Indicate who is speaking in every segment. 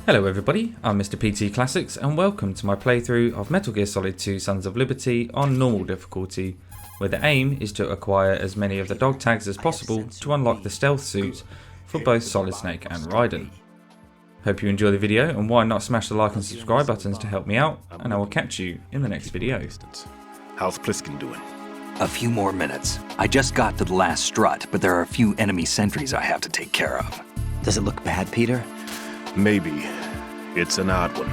Speaker 1: Hello everybody, I'm Mr. PT Classics and welcome to my playthrough of Metal Gear Solid 2 Sons of Liberty on normal difficulty, where the aim is to acquire as many of the dog tags as possible to unlock the stealth suit for both Solid Snake and Raiden. Hope you enjoy the video, and why not smash the like and subscribe buttons to help me out, and I will catch you in the next video.
Speaker 2: How's Pliskin doing?
Speaker 3: A few more minutes. I just got to the last strut, but there are a few enemy sentries I have to take care of.
Speaker 4: Does it look bad, Peter?
Speaker 2: Maybe. It's an odd one.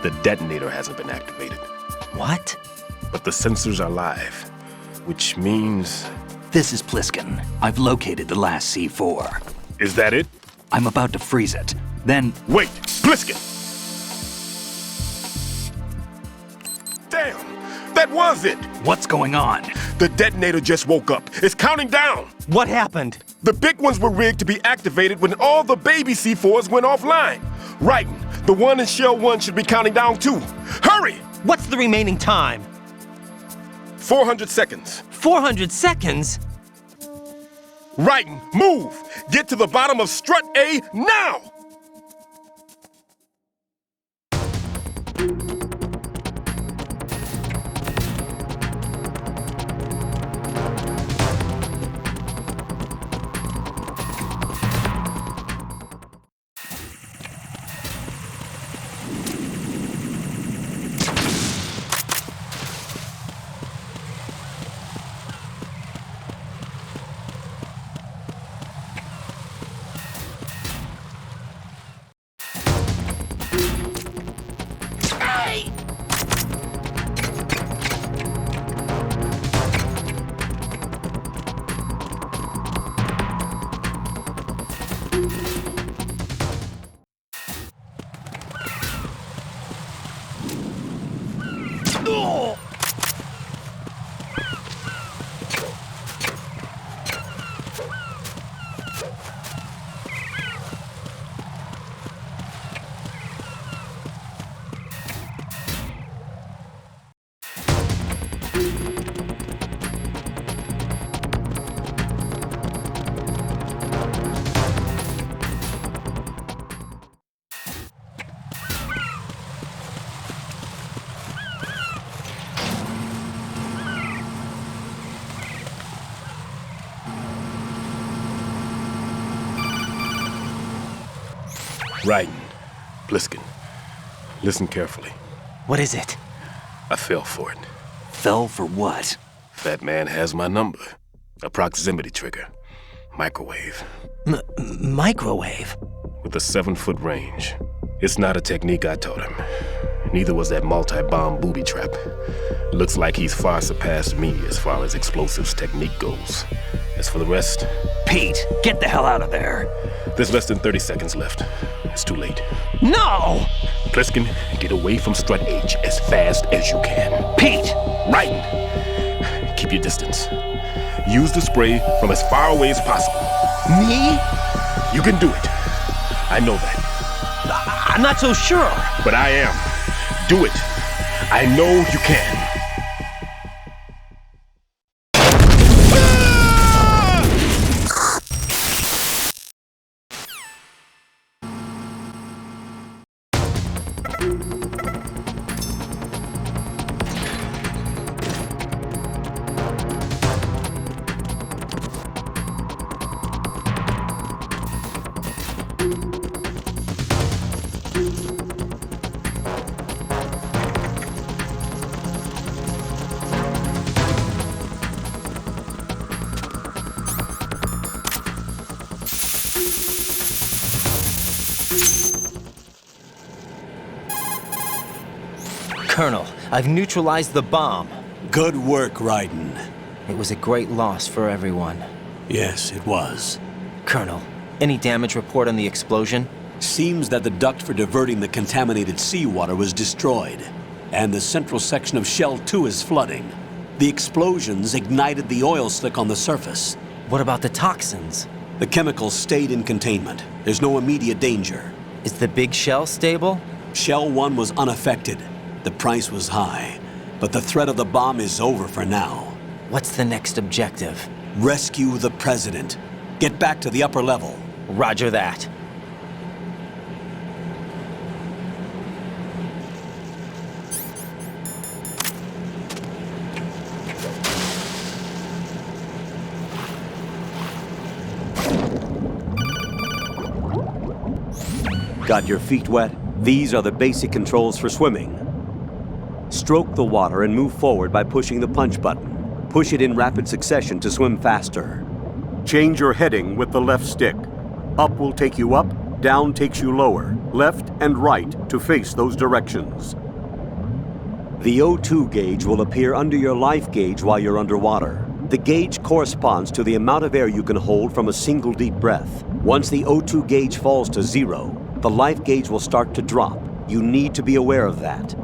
Speaker 2: The detonator hasn't been activated.
Speaker 4: What?
Speaker 2: But the sensors are live, which means...
Speaker 3: This is Pliskin. I've located the last C4.
Speaker 2: Is that it?
Speaker 3: I'm about to freeze it. Then...
Speaker 2: Wait! Pliskin! Damn! That was it!
Speaker 3: What's going on?
Speaker 2: The detonator just woke up. It's counting down!
Speaker 4: What happened?
Speaker 2: The big ones were rigged to be activated when all the baby C4s went offline. Raiden, the one in Shell 1 should be counting down too. Hurry!
Speaker 4: What's the remaining time?
Speaker 2: 400 seconds.
Speaker 4: 400 seconds?
Speaker 2: Raiden, move! Get to the bottom of Strut A now! Raiden, Pliskin, listen carefully.
Speaker 4: What is it?
Speaker 2: I fell for it.
Speaker 3: Fell for what?
Speaker 2: Fat man has my number. A proximity trigger. Microwave.
Speaker 4: Microwave?
Speaker 2: With a 7-foot range. It's not a technique I taught him. Neither was that multi-bomb booby trap. Looks like he's far surpassed me as far as explosives technique goes. As for the rest...
Speaker 3: Pete, get the hell out of there.
Speaker 2: There's less than 30 seconds left. It's too late.
Speaker 4: No!
Speaker 2: Pliskin, get away from Strut H as fast as you can.
Speaker 3: Pete!
Speaker 2: Raiden, keep your distance. Use the spray from as far away as possible.
Speaker 4: Me?
Speaker 2: You can do it. I know that.
Speaker 4: I'm not so sure.
Speaker 2: But I am. Do it. I know you can.
Speaker 4: Colonel, I've neutralized the bomb.
Speaker 5: Good work, Raiden.
Speaker 4: It was a great loss for everyone.
Speaker 5: Yes, it was.
Speaker 4: Colonel, any damage report on the explosion?
Speaker 5: Seems that the duct for diverting the contaminated seawater was destroyed, and the central section of Shell 2 is flooding. The explosions ignited the oil slick on the surface.
Speaker 4: What about the toxins?
Speaker 5: The chemicals stayed in containment. There's no immediate danger.
Speaker 4: Is the big shell stable?
Speaker 5: Shell 1 was unaffected. The price was high, but the threat of the bomb is over for now.
Speaker 4: What's the next objective?
Speaker 5: Rescue the President. Get back to the upper level.
Speaker 4: Roger that.
Speaker 5: Got your feet wet? These are the basic controls for swimming. Stroke the water and move forward by pushing the punch button. Push it in rapid succession to swim faster.
Speaker 6: Change your heading with the left stick. Up will take you up, down takes you lower, left and right to face those directions.
Speaker 5: The O2 gauge will appear under your life gauge while you're underwater. The gauge corresponds to the amount of air you can hold from a single deep breath. Once the O2 gauge falls to 0, the life gauge will start to drop. You need to be aware of that.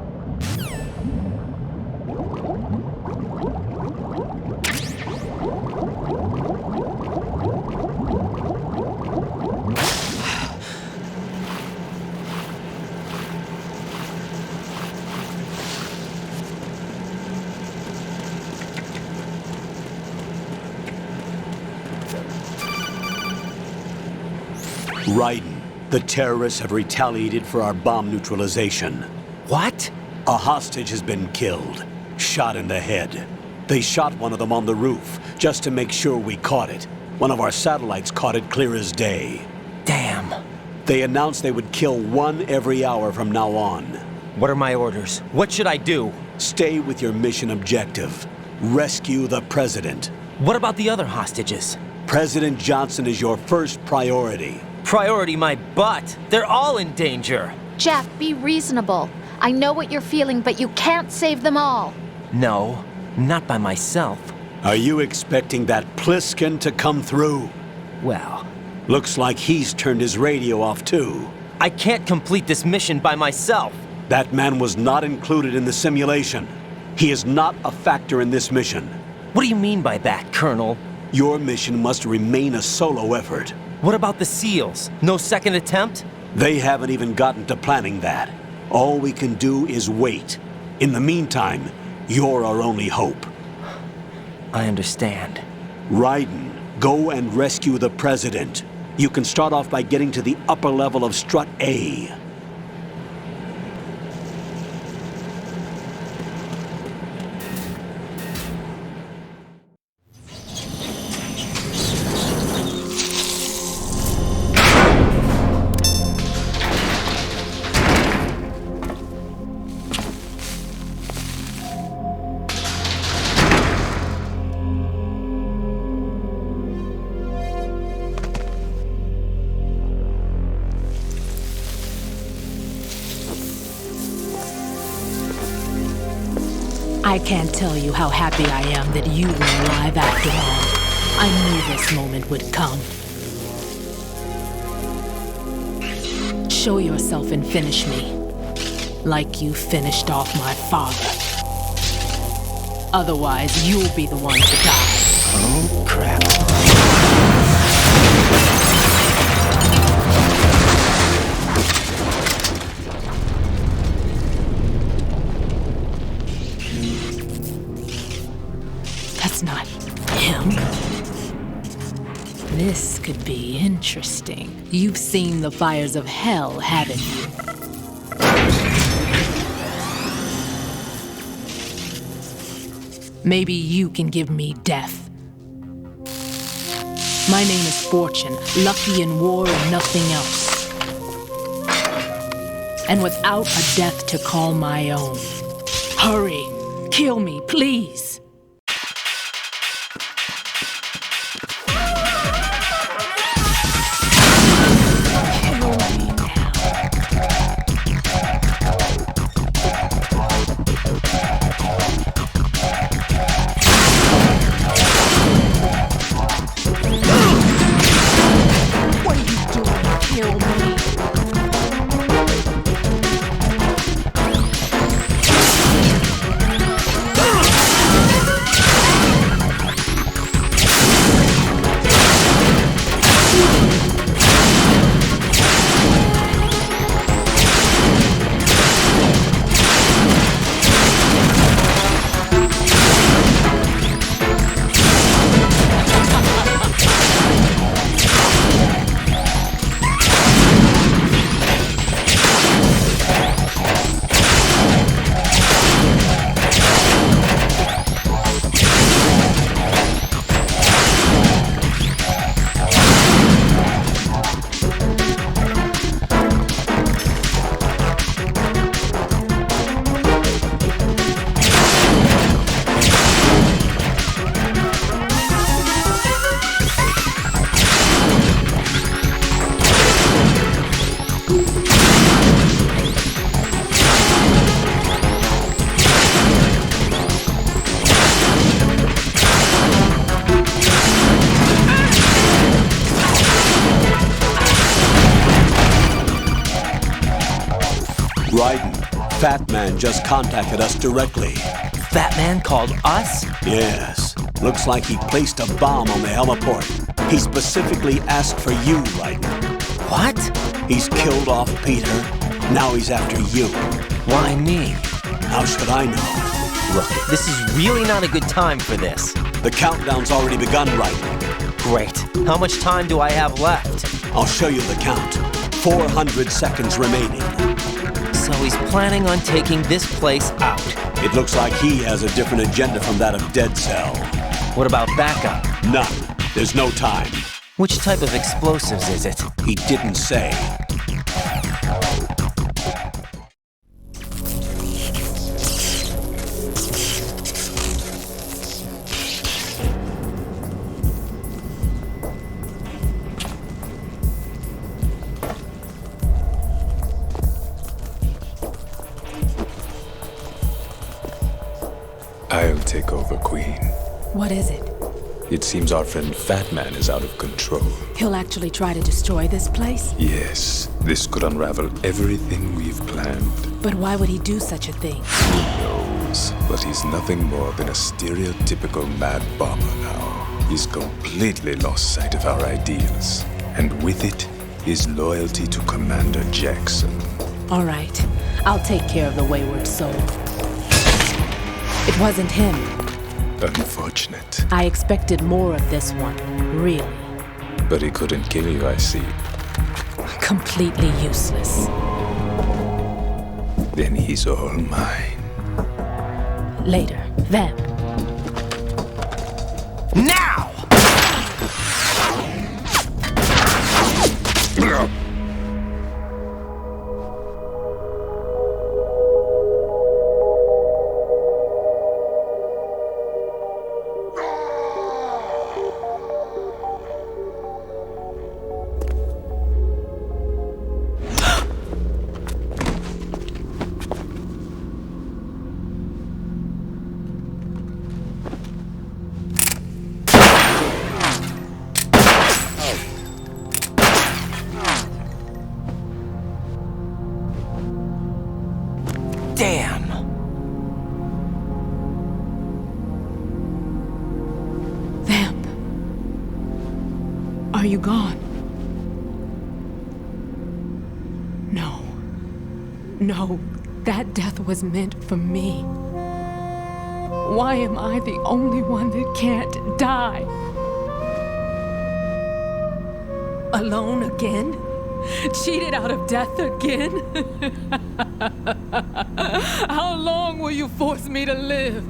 Speaker 5: Raiden, the terrorists have retaliated for our bomb neutralization.
Speaker 4: What?
Speaker 5: A hostage has been killed, shot in the head. They shot one of them on the roof, just to make sure we caught it. One of our satellites caught it clear as day.
Speaker 4: Damn.
Speaker 5: They announced they would kill one every hour from now on.
Speaker 4: What are my orders? What should I do?
Speaker 5: Stay with your mission objective. Rescue the president.
Speaker 4: What about the other hostages?
Speaker 5: President Johnson is your first priority.
Speaker 4: Priority my butt. They're all in danger.
Speaker 7: Jeff, be reasonable. I know what you're feeling, but you can't save them all.
Speaker 4: No, not by myself.
Speaker 5: Are you expecting that Pliskin to come through?
Speaker 4: Well,
Speaker 5: Looks like he's turned his radio off too.
Speaker 4: I can't complete this mission by myself.
Speaker 5: That man was not included in the simulation. He is not a factor in this mission.
Speaker 4: What do you mean by that, Colonel?
Speaker 5: Your mission must remain a solo effort.
Speaker 4: What about the SEALs? No second attempt?
Speaker 5: They haven't even gotten to planning that. All we can do is wait. In the meantime, you're our only hope.
Speaker 4: I understand.
Speaker 5: Raiden, go and rescue the president. You can start off by getting to the upper level of Strut A.
Speaker 8: I can't tell you how happy I am that you were alive after all. I knew this moment would come. Show yourself and finish me, like you finished off my father. Otherwise, you'll be the one to die.
Speaker 4: Oh, crap.
Speaker 8: That's not him. This could be interesting. You've seen the fires of hell, haven't you? Maybe you can give me death. My name is Fortune, lucky in war and nothing else. And without a death to call my own. Hurry, kill me, please.
Speaker 5: Raiden, Fat Man just contacted us directly.
Speaker 4: Fat Man called us?
Speaker 5: Yes. Looks like he placed a bomb on the heliport. He specifically asked for you, Raiden.
Speaker 4: What?
Speaker 5: He's killed off Peter. Now he's after you.
Speaker 4: Why me?
Speaker 5: How should I know?
Speaker 4: Look, this is really not a good time for this.
Speaker 5: The countdown's already begun, Raiden.
Speaker 4: Great. How much time do I have left?
Speaker 5: I'll show you the count. 400 seconds remaining.
Speaker 4: So he's planning on taking this place out.
Speaker 5: It looks like he has a different agenda from that of Dead Cell.
Speaker 4: What about backup?
Speaker 5: None. There's no time.
Speaker 4: Which type of explosives is it?
Speaker 5: He didn't say.
Speaker 9: I'll take over, Queen.
Speaker 8: What is it?
Speaker 9: It seems our friend Fat Man is out of control.
Speaker 8: He'll actually try to destroy this place?
Speaker 9: Yes, this could unravel everything we've planned.
Speaker 8: But why would he do such a thing?
Speaker 9: Who knows? But he's nothing more than a stereotypical mad bomber now. He's completely lost sight of our ideals. And with it, his loyalty to Commander Jackson.
Speaker 8: All right. I'll take care of the wayward soul. It wasn't him.
Speaker 9: Unfortunate.
Speaker 8: I expected more of this one, really.
Speaker 9: But he couldn't kill you, I see.
Speaker 8: Completely useless.
Speaker 9: Then he's all mine.
Speaker 8: Later. Vamp.
Speaker 4: Now! Damn!
Speaker 8: Vamp. Are you gone? No. No, that death was meant for me. Why am I the only one that can't die? Alone again? Cheated out of death again? How long will you force me to live?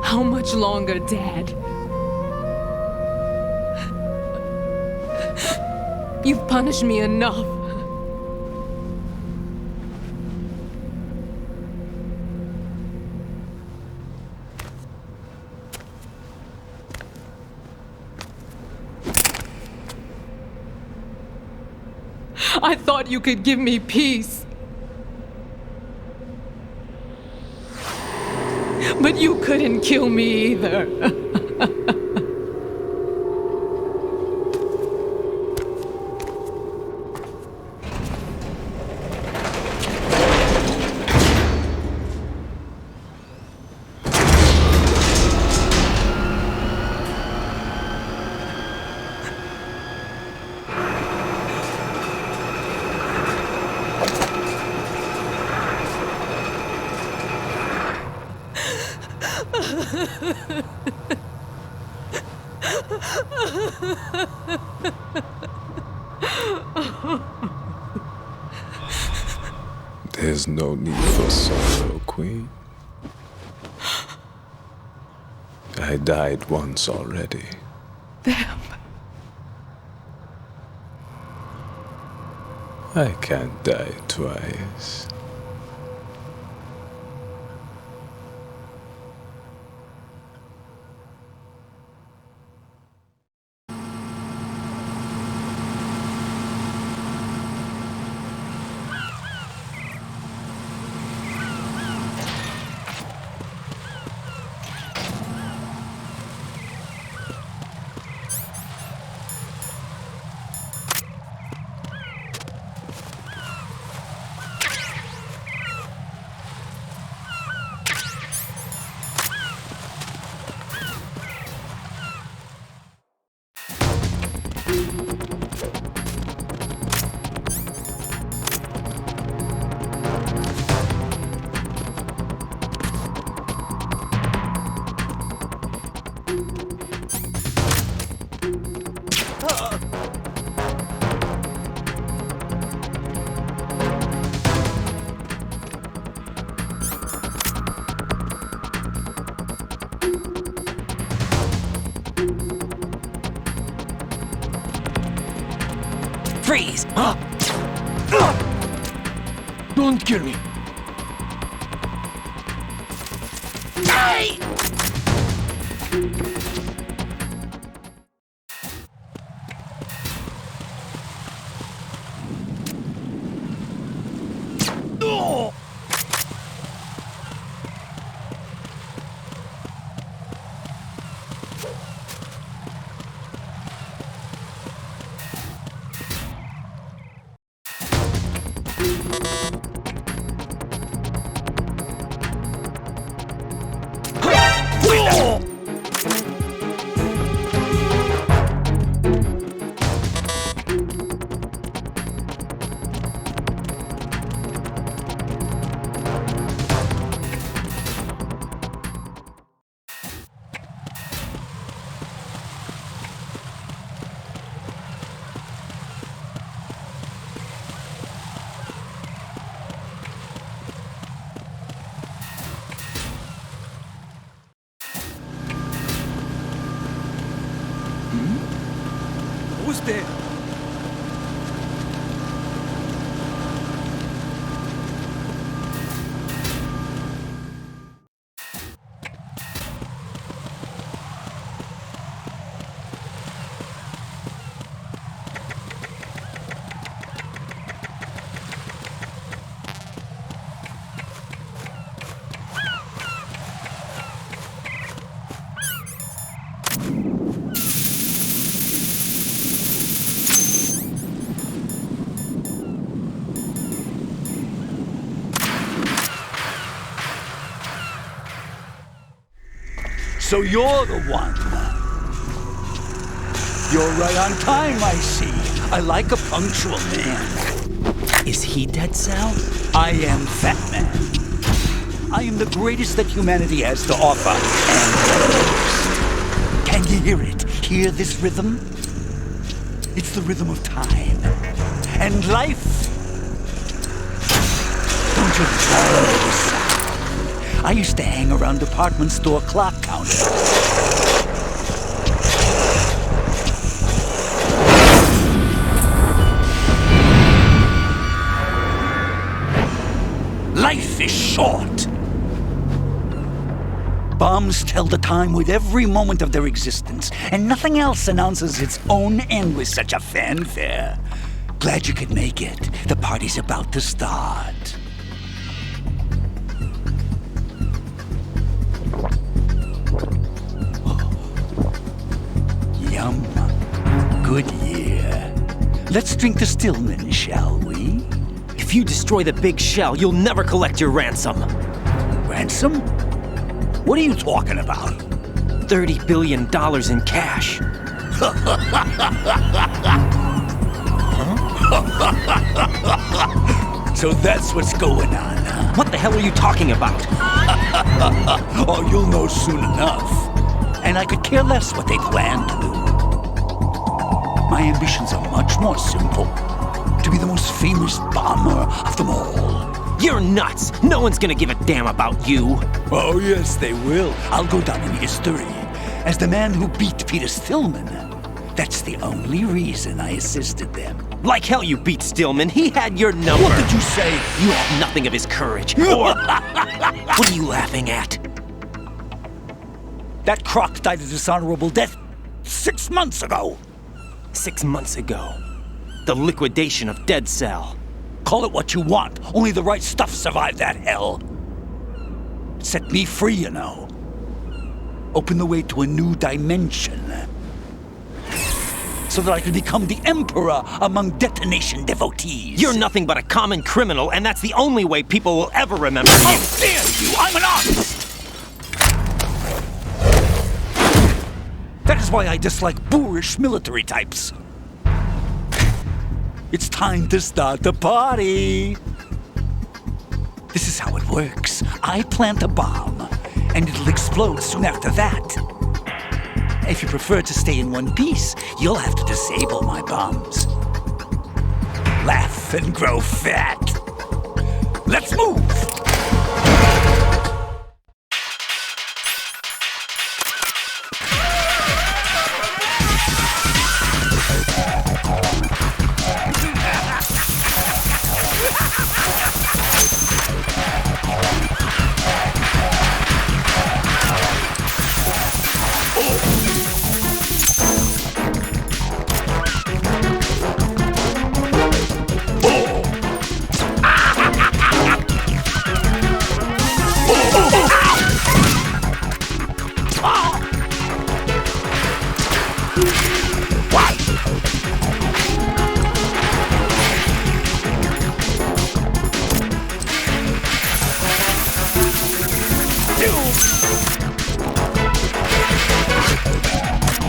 Speaker 8: How much longer, Dad? You've punished me enough. I thought you could give me peace. But you couldn't kill me either.
Speaker 9: There's no need for sorrow, Queen. I died once already.
Speaker 8: Vamp.
Speaker 9: I can't die twice.
Speaker 4: Freeze!
Speaker 10: Don't kill me.
Speaker 4: Hey!
Speaker 10: Who's there?
Speaker 11: So you're the one. You're right on time, I see. I like a punctual man.
Speaker 4: Is he Dead Cell?
Speaker 11: I am Fat Man. I am the greatest that humanity has to offer, and the most. Can you hear it? Hear this rhythm? It's the rhythm of time. And life. Don't you love this sound? I used to hang around department store clock counters. Life is short. Bombs tell the time with every moment of their existence, and nothing else announces its own end with such a fanfare. Glad you could make it. The party's about to start. Yum. Good year. Let's drink to Stillman, shall we?
Speaker 4: If you destroy the big shell, you'll never collect your ransom.
Speaker 11: Ransom? What are you talking about?
Speaker 4: $30 billion in cash.
Speaker 11: So that's what's going on, huh?
Speaker 4: What the hell are you talking about?
Speaker 11: Oh, you'll know soon enough. And I could care less what they plan to do. My ambitions are much more simple. To be the most famous bomber of them all.
Speaker 4: You're nuts! No one's gonna give a damn about you!
Speaker 11: Oh, yes, they will. I'll go down in history as the man who beat Peter Stillman. That's the only reason I assisted them.
Speaker 4: Like hell you beat Stillman. He had your number.
Speaker 11: What did you say?
Speaker 4: You have nothing of his courage. Or... What are you laughing at?
Speaker 11: That croc died a dishonorable death 6 months ago.
Speaker 4: 6 months ago. The liquidation of Dead Cell.
Speaker 11: Call it what you want. Only the right stuff survived that hell. Set me free, you know. Open the way to a new dimension. So that I can become the emperor among detonation devotees.
Speaker 4: You're nothing but a common criminal, and that's the only way people will ever remember you.
Speaker 11: How dare you! I'm an artist! That is why I dislike boorish military types. It's time to start the party. This is how it works. I plant a bomb, and it'll explode soon after that. If you prefer to stay in one piece, you'll have to disable my bombs. Laugh and grow fat. Let's move!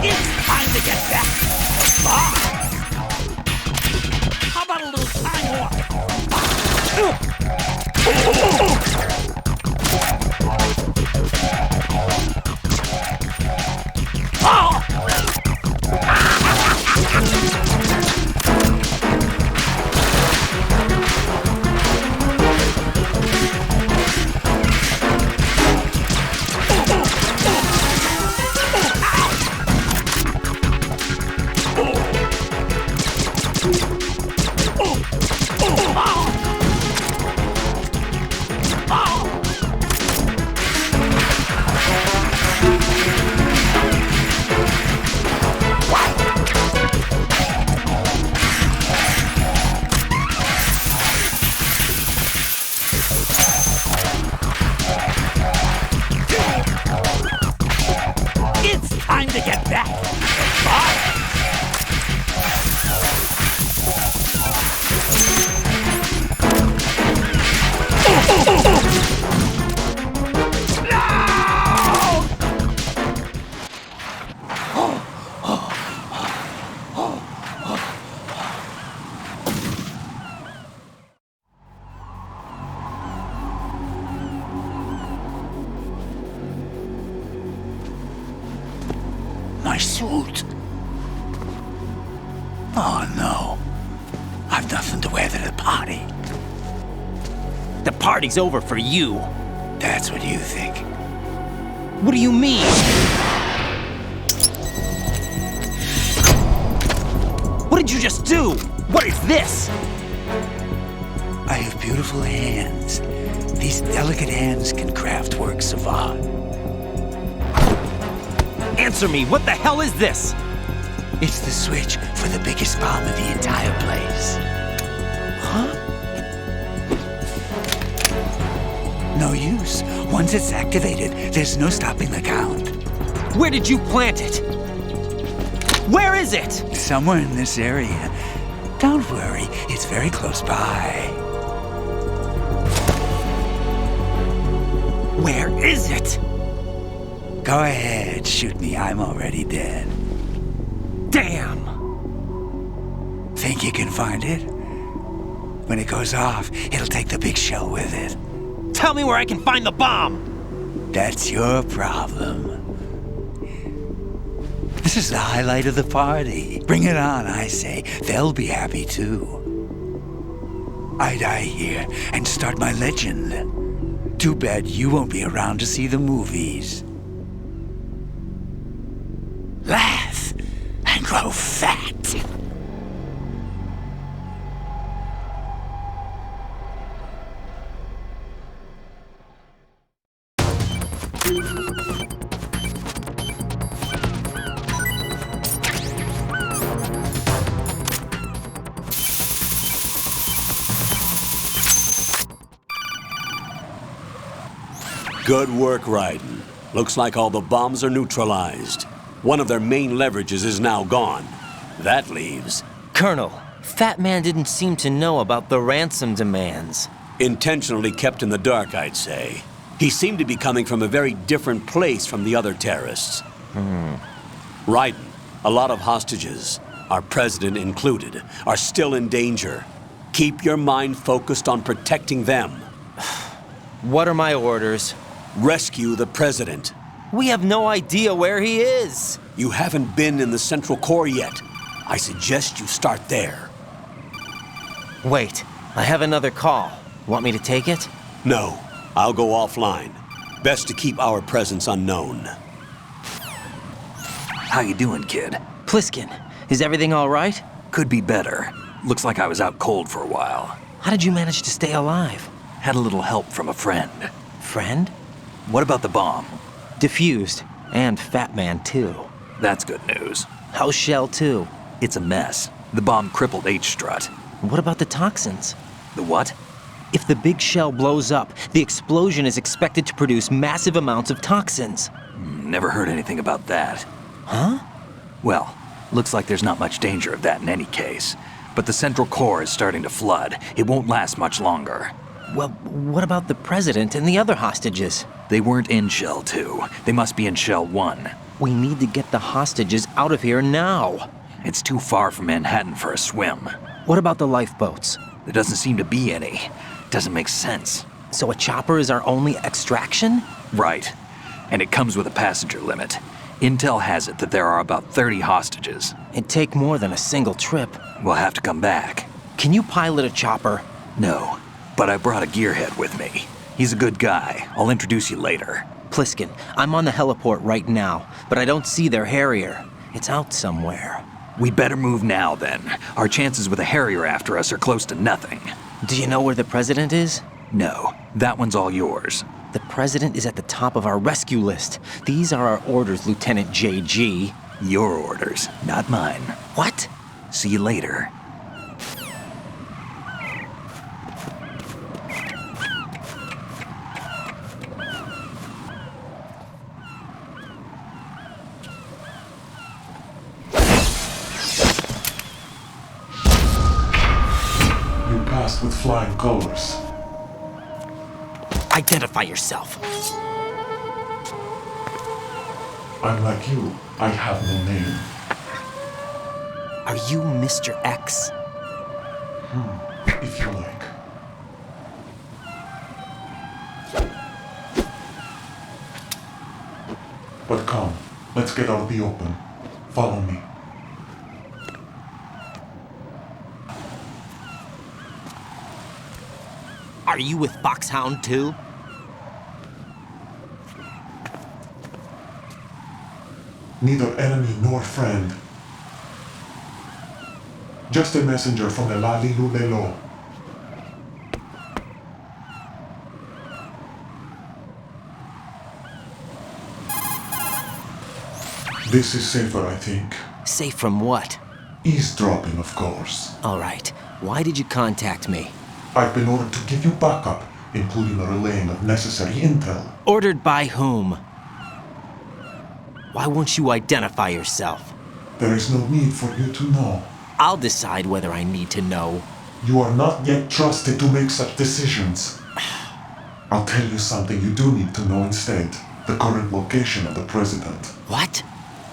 Speaker 11: It's time to get back to the bar. How about a little time warp? Time to get back. My suit. Oh no. I've nothing to wear to the party.
Speaker 4: The party's over for you.
Speaker 11: That's what you think.
Speaker 4: What do you mean? What did you just do? What is this?
Speaker 11: I have beautiful hands. These delicate hands can craft works of art.
Speaker 4: Answer me, what the hell is this?
Speaker 11: It's the switch for the biggest bomb in the entire place.
Speaker 4: Huh?
Speaker 11: No use. Once it's activated, there's no stopping the count.
Speaker 4: Where did you plant it? Where is it?
Speaker 11: Somewhere in this area. Don't worry, it's very close by.
Speaker 4: Where is it?
Speaker 11: Go ahead, shoot me. I'm already dead.
Speaker 4: Damn!
Speaker 11: Think you can find it? When it goes off, it'll take the big shell with it.
Speaker 4: Tell me where I can find the bomb!
Speaker 11: That's your problem. This is the highlight of the party. Bring it on, I say. They'll be happy too. I die here and start my legend. Too bad you won't be around to see the movies. Laugh and grow fat.
Speaker 5: Good work, Raiden. Looks like all the bombs are neutralized. One of their main leverages is now gone. That leaves...
Speaker 4: Colonel, Fat Man didn't seem to know about the ransom demands.
Speaker 5: Intentionally kept in the dark, I'd say. He seemed to be coming from a very different place from the other terrorists. Raiden, a lot of hostages, our president included, are still in danger. Keep your mind focused on protecting them.
Speaker 4: What are my orders?
Speaker 5: Rescue the president.
Speaker 4: We have no idea where he is.
Speaker 5: You haven't been in the Central Core yet. I suggest you start there.
Speaker 4: Wait, I have another call. Want me to take it?
Speaker 5: No, I'll go offline. Best to keep our presence unknown.
Speaker 3: How you doing, kid?
Speaker 4: Pliskin, is everything all right?
Speaker 3: Could be better. Looks like I was out cold for a while.
Speaker 4: How did you manage to stay alive?
Speaker 3: Had a little help from a friend.
Speaker 4: Friend?
Speaker 3: What about the bomb?
Speaker 4: Diffused. And Fat Man, too.
Speaker 3: That's good news.
Speaker 4: How's Shell, too?
Speaker 3: It's a mess. The bomb crippled H-Strut.
Speaker 4: What about the toxins?
Speaker 3: The what?
Speaker 4: If the big shell blows up, the explosion is expected to produce massive amounts of toxins.
Speaker 3: Never heard anything about that.
Speaker 4: Huh?
Speaker 3: Well, looks like there's not much danger of that in any case. But the Central Core is starting to flood. It won't last much longer.
Speaker 4: Well, what about the president and the other hostages?
Speaker 3: They weren't in Shell 2. They must be in Shell 1.
Speaker 4: We need to get the hostages out of here now.
Speaker 3: It's too far from Manhattan for a swim.
Speaker 4: What about the lifeboats?
Speaker 3: There doesn't seem to be any. Doesn't make sense.
Speaker 4: So a chopper is our only extraction?
Speaker 3: Right. And it comes with a passenger limit. Intel has it that there are about 30 hostages.
Speaker 4: It'd take more than a single trip.
Speaker 3: We'll have to come back.
Speaker 4: Can you pilot a chopper?
Speaker 3: No, but I brought a gearhead with me. He's a good guy. I'll introduce you later.
Speaker 4: Pliskin, I'm on the heliport right now, but I don't see their Harrier. It's out somewhere.
Speaker 3: We better move now, then. Our chances with a Harrier after us are close to nothing.
Speaker 4: Do you know where the president is?
Speaker 3: No, that one's all yours.
Speaker 4: The president is at the top of our rescue list. These are our orders, Lieutenant JG.
Speaker 3: Your orders, not mine.
Speaker 4: What?
Speaker 3: See you later.
Speaker 12: With flying colors.
Speaker 4: Identify yourself.
Speaker 12: I'm like you. I have no name.
Speaker 4: Are you Mr. X?
Speaker 12: If you like. But come, let's get out of the open. Follow me.
Speaker 4: Are you with Foxhound too?
Speaker 12: Neither enemy nor friend. Just a messenger from the Lalilulelo. This is safer, I think.
Speaker 4: Safe from what?
Speaker 12: Eavesdropping, of course.
Speaker 4: All right. Why did you contact me?
Speaker 12: I've been ordered to give you backup, including the relaying of necessary intel.
Speaker 4: Ordered by whom? Why won't you identify yourself?
Speaker 12: There is no need for you to know.
Speaker 4: I'll decide whether I need to know.
Speaker 12: You are not yet trusted to make such decisions. I'll tell you something you do need to know instead. The current location of the president.
Speaker 4: What?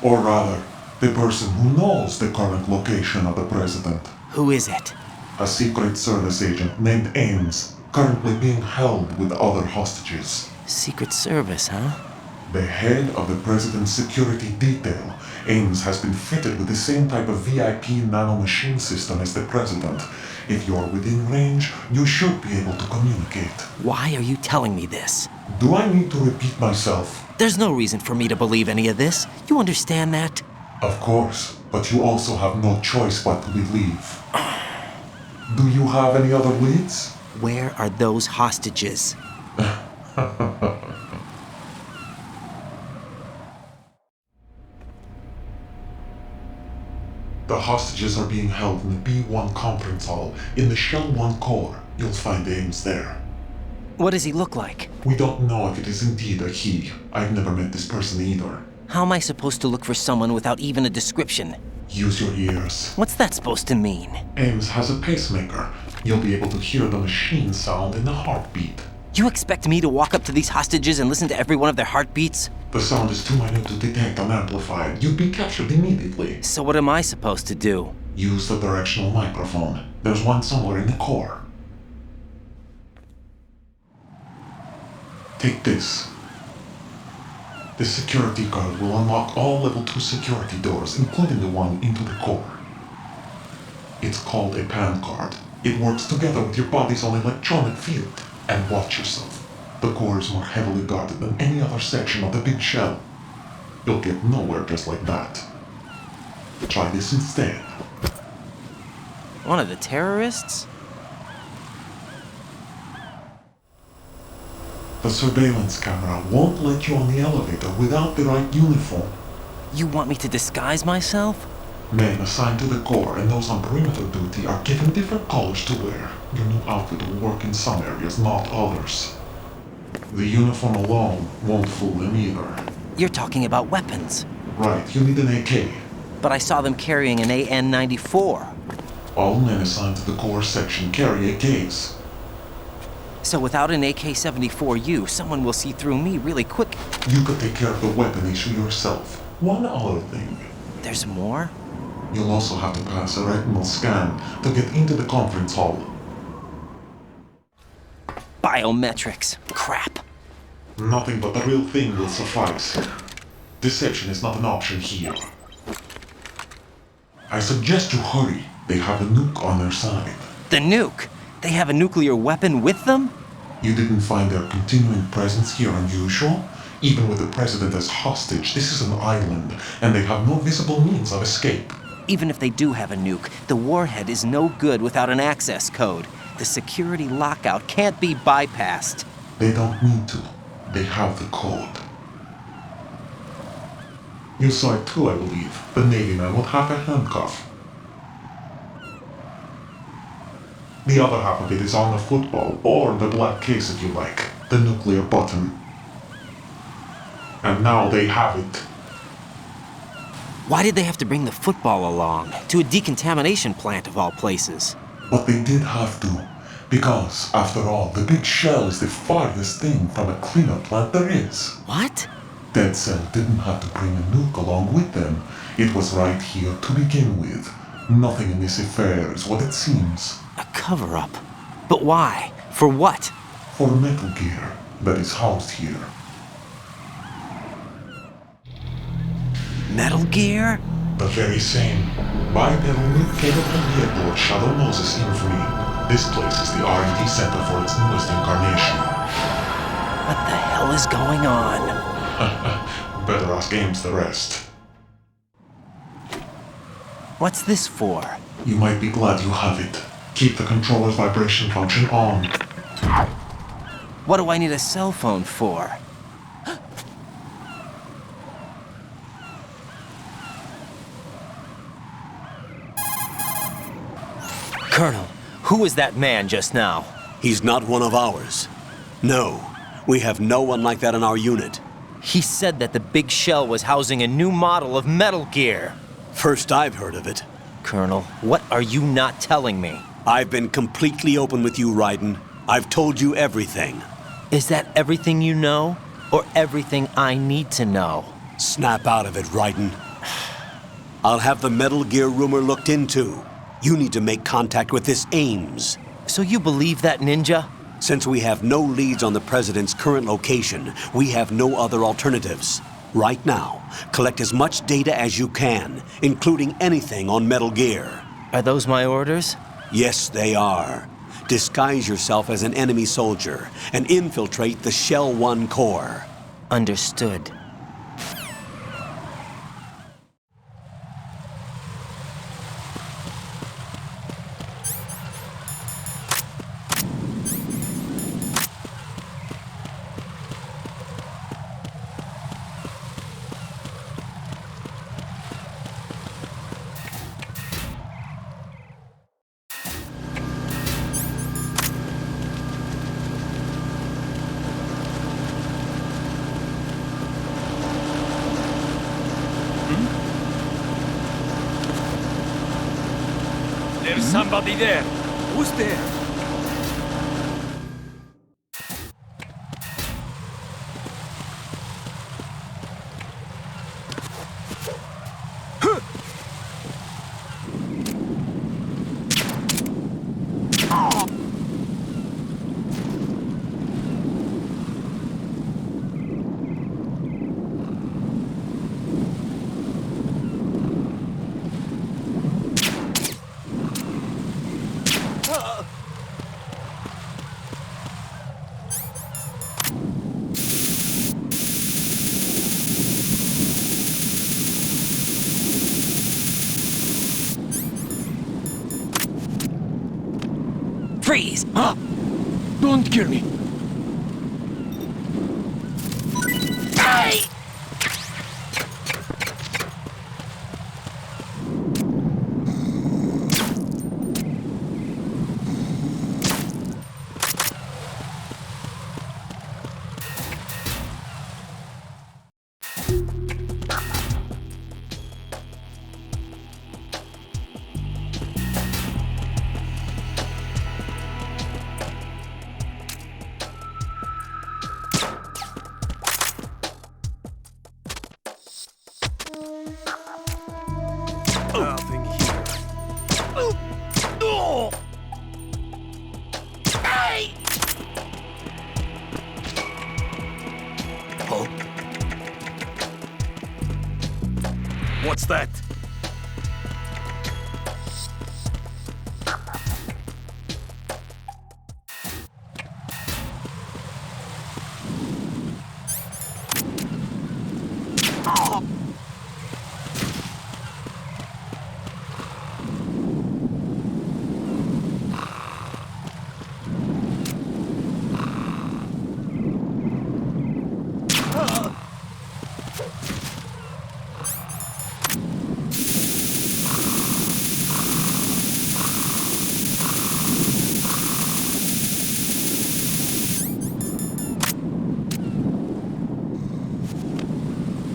Speaker 12: Or rather, the person who knows the current location of the president.
Speaker 4: Who is it?
Speaker 12: A Secret Service agent named Ames, currently being held with other hostages.
Speaker 4: Secret Service, huh?
Speaker 12: The head of the president's security detail, Ames has been fitted with the same type of VIP nanomachine system as the president. If you're within range, you should be able to communicate.
Speaker 4: Why are you telling me this?
Speaker 12: Do I need to repeat myself?
Speaker 4: There's no reason for me to believe any of this. You understand that?
Speaker 12: Of course, but you also have no choice but to believe. Do you have any other leads?
Speaker 4: Where are those hostages?
Speaker 12: The hostages are being held in the B1 conference hall in the Shell 1 core. You'll find Ames there.
Speaker 4: What does he look like?
Speaker 12: We don't know if it is indeed a he. I've never met this person either.
Speaker 4: How am I supposed to look for someone without even a description?
Speaker 12: Use your ears.
Speaker 4: What's that supposed to mean?
Speaker 12: Ames has a pacemaker. You'll be able to hear the machine sound in the heartbeat.
Speaker 4: You expect me to walk up to these hostages and listen to every one of their heartbeats?
Speaker 12: The sound is too minute to detect unamplified. You'd be captured immediately.
Speaker 4: So what am I supposed to do?
Speaker 12: Use the directional microphone. There's one somewhere in the core. Take this. This security card will unlock all level 2 security doors, including the one into the core. It's called a PAN card. It works together with your body's own electronic field. And watch yourself. The core is more heavily guarded than any other section of the big shell. You'll get nowhere just like that. Try this instead.
Speaker 4: One of the terrorists?
Speaker 12: The surveillance camera won't let you on the elevator without the right uniform.
Speaker 4: You want me to disguise myself?
Speaker 12: Men assigned to the core and those on perimeter duty are given different colors to wear. Your new outfit will work in some areas, not others. The uniform alone won't fool them either.
Speaker 4: You're talking about weapons.
Speaker 12: Right, you need an AK.
Speaker 4: But I saw them carrying an AN-94.
Speaker 12: All men assigned to the core section carry AKs.
Speaker 4: So without an AK-74U, someone will see through me really quick.
Speaker 12: You could take care of the weapon issue yourself. One other thing.
Speaker 4: There's more?
Speaker 12: You'll also have to pass a retinal scan to get into the conference hall.
Speaker 4: Biometrics. Crap.
Speaker 12: Nothing but the real thing will suffice. Deception is not an option here. I suggest you hurry. They have a nuke on their side.
Speaker 4: The nuke? They have a nuclear weapon with them?
Speaker 12: You didn't find their continuing presence here unusual? Even with the president as hostage, this is an island, and they have no visible means of escape.
Speaker 4: Even if they do have a nuke, the warhead is no good without an access code. The security lockout can't be bypassed.
Speaker 12: They don't need to. They have the code. You saw it too, I believe. The Navy man would have a handcuff. The other half of it is on the football, or the black case if you like. The nuclear button. And now they have it.
Speaker 4: Why did they have to bring the football along? To a decontamination plant of all places.
Speaker 12: But they did have to. Because, after all, the big shell is the farthest thing from a cleanup plant there is.
Speaker 4: What?
Speaker 12: Dead Cell didn't have to bring a nuke along with them. It was right here to begin with. Nothing in this affair is what it seems.
Speaker 4: A cover-up? But why? For what?
Speaker 12: For Metal Gear that is housed here.
Speaker 4: Metal Gear?
Speaker 12: The very same. Bipedal nuke came from the Lord Shadow Moses' infamy. This place is the R&D center for its newest incarnation.
Speaker 4: What the hell is going on?
Speaker 12: Better ask Ames the rest.
Speaker 4: What's this for?
Speaker 12: You might be glad you have it. Keep the controller's vibration function on.
Speaker 4: What do I need a cell phone for? Colonel, who was that man just now?
Speaker 5: He's not one of ours. No, we have no one like that in our unit.
Speaker 4: He said that the big shell was housing a new model of Metal Gear.
Speaker 5: First I've heard of it.
Speaker 4: Colonel, what are you not telling me?
Speaker 5: I've been completely open with you, Raiden. I've told you everything.
Speaker 4: Is that everything you know? Or everything I need to know?
Speaker 5: Snap out of it, Raiden. I'll have the Metal Gear rumor looked into. You need to make contact with this Ames.
Speaker 4: So you believe that ninja?
Speaker 5: Since we have no leads on the President's current location, we have no other alternatives. Right now, collect as much data as you can, including anything on Metal Gear.
Speaker 4: Are those my orders?
Speaker 5: Yes, they are. Disguise yourself as an enemy soldier and infiltrate the Shell 1 core.
Speaker 4: Understood.
Speaker 10: There's somebody there. Who's there?
Speaker 4: Freeze!
Speaker 10: Don't kill me.
Speaker 4: Hey!
Speaker 2: Nothing here.
Speaker 11: Hey!
Speaker 2: Huh? What's that?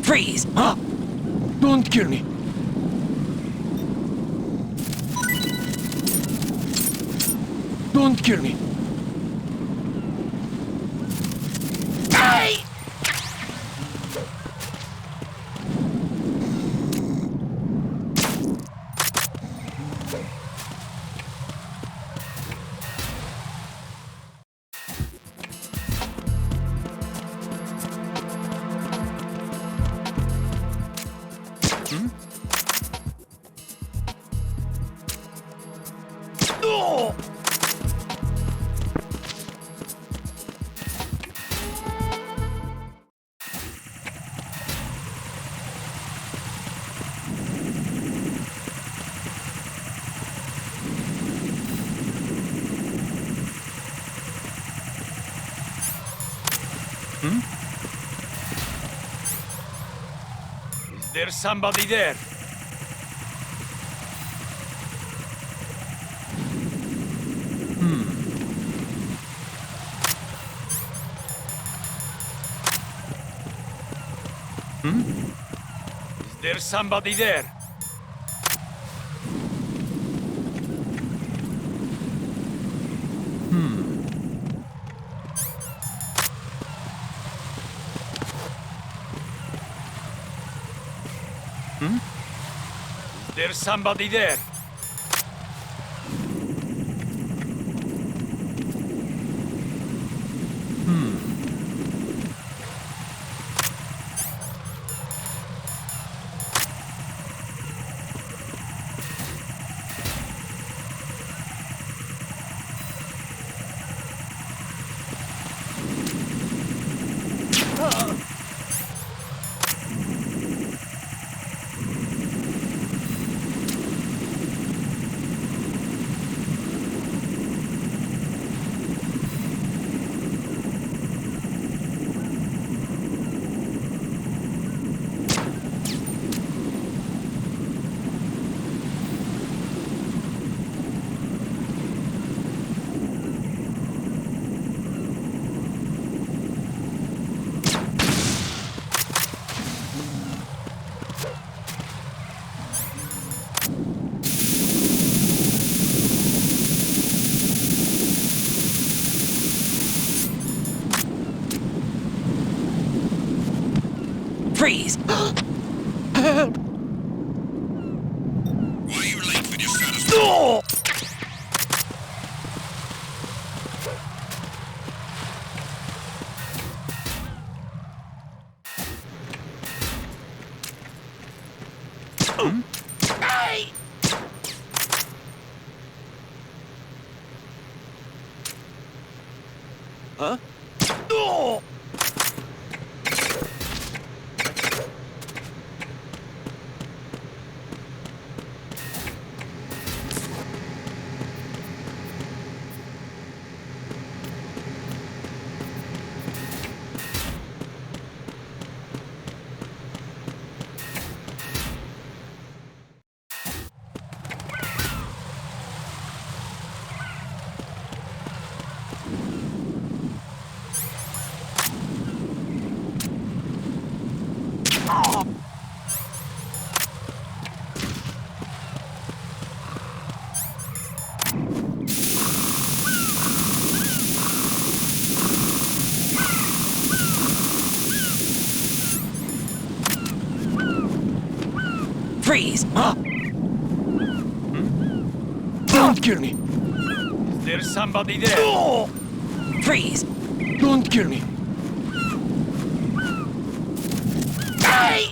Speaker 11: Freeze!
Speaker 10: Huh? Don't kill me. Don't kill me.
Speaker 11: Hey! Oh!
Speaker 10: Is there somebody there? Is there somebody there? Is there somebody there?
Speaker 11: Freeze!
Speaker 10: Help!
Speaker 11: Why are you late for your status? No! Hey!
Speaker 10: Huh?
Speaker 11: No! Freeze!
Speaker 10: Huh? Don't kill me! Is there somebody there?
Speaker 11: Freeze!
Speaker 10: Don't kill me!
Speaker 11: Hey!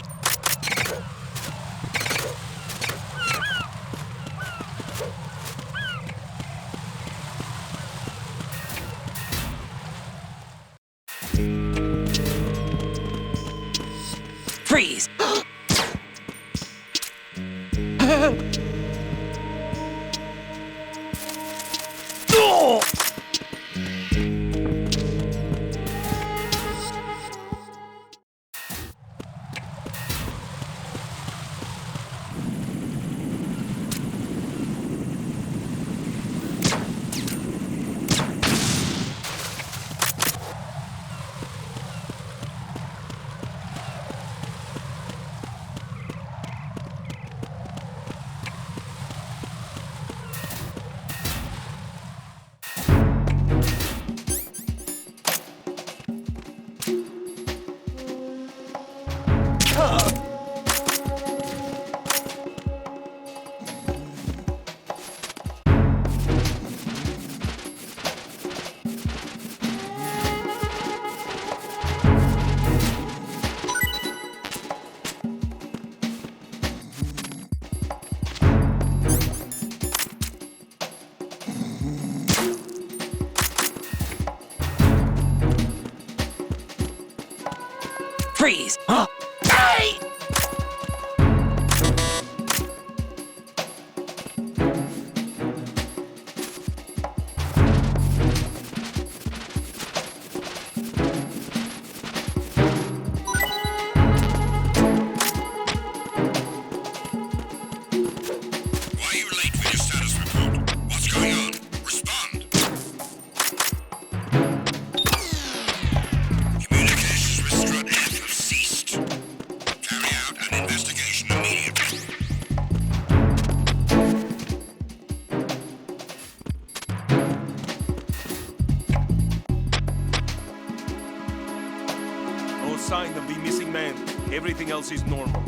Speaker 11: Freeze!
Speaker 10: Help!
Speaker 11: Freeze! Hey!
Speaker 2: No sign of the missing man. Everything else is normal.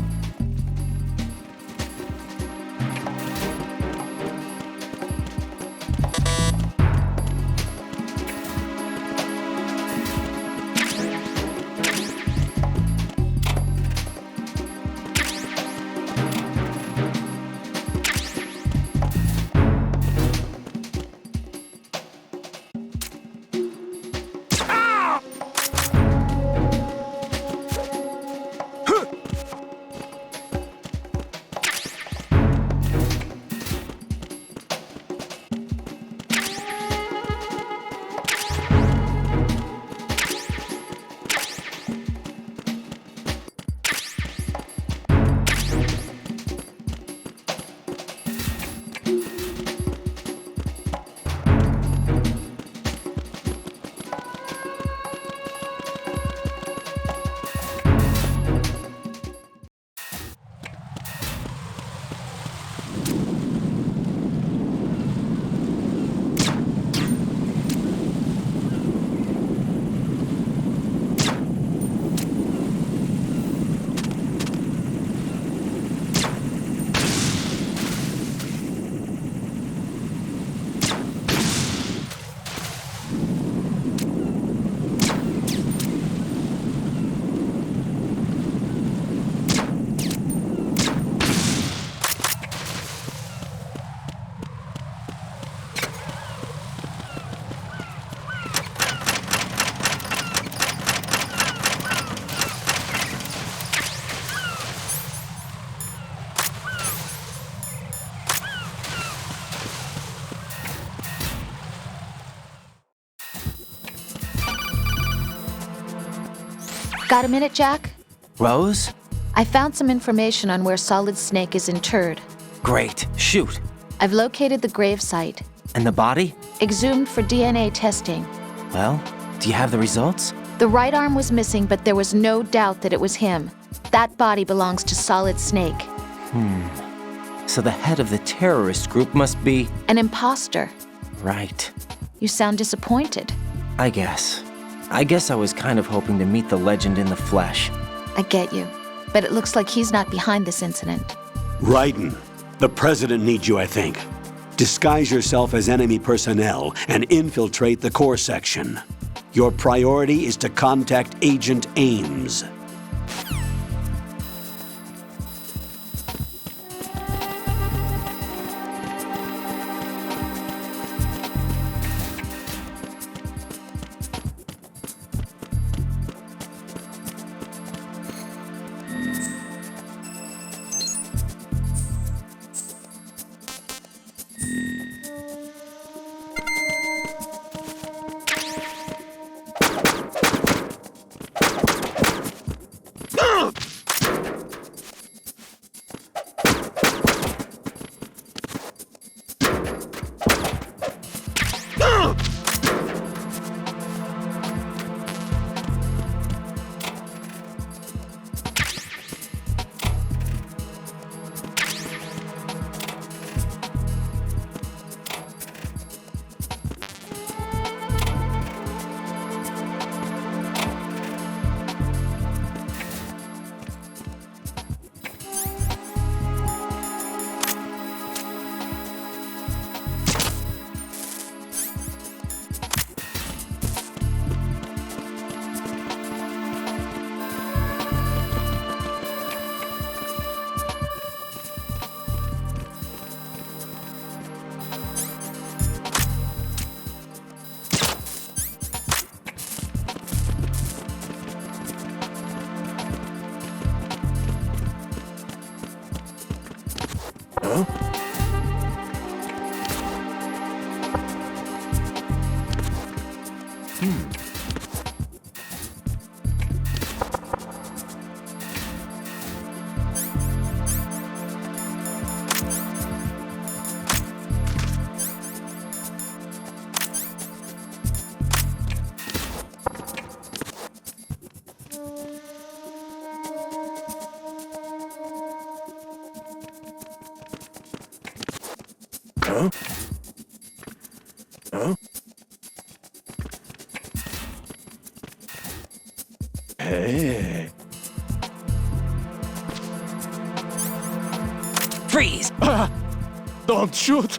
Speaker 7: Got a minute, Jack?
Speaker 4: Rose?
Speaker 7: I found some information on where Solid Snake is interred.
Speaker 4: Great. Shoot.
Speaker 7: I've located the gravesite.
Speaker 4: And the body?
Speaker 7: Exhumed for DNA testing.
Speaker 4: Well, do you have the results?
Speaker 7: The right arm was missing, but there was no doubt that it was him. That body belongs to Solid Snake.
Speaker 4: So the head of the terrorist group must be...
Speaker 7: An imposter.
Speaker 4: Right.
Speaker 7: You sound disappointed.
Speaker 4: I guess I was kind of hoping to meet the legend in the flesh.
Speaker 7: I get you. But it looks like he's not behind this incident.
Speaker 5: Raiden, the president needs you, I think. Disguise yourself as enemy personnel and infiltrate the core section. Your priority is to contact Agent Ames.
Speaker 11: Hey. Freeze!
Speaker 2: Don't shoot!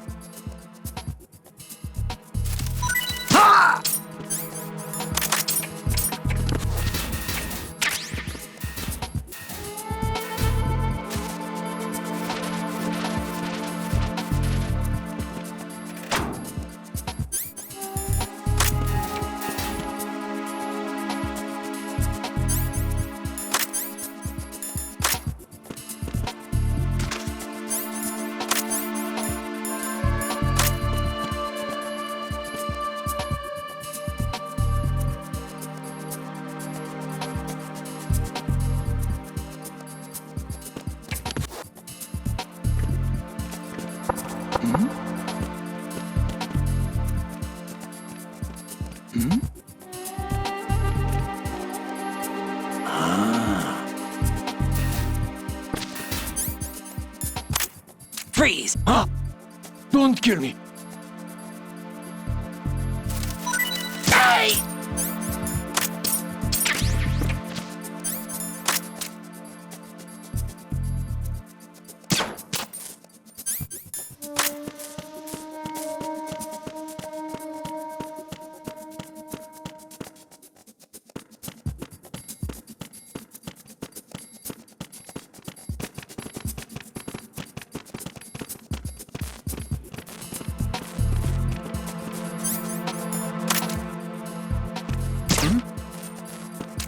Speaker 11: Freeze!
Speaker 2: Don't kill me!
Speaker 11: Hey!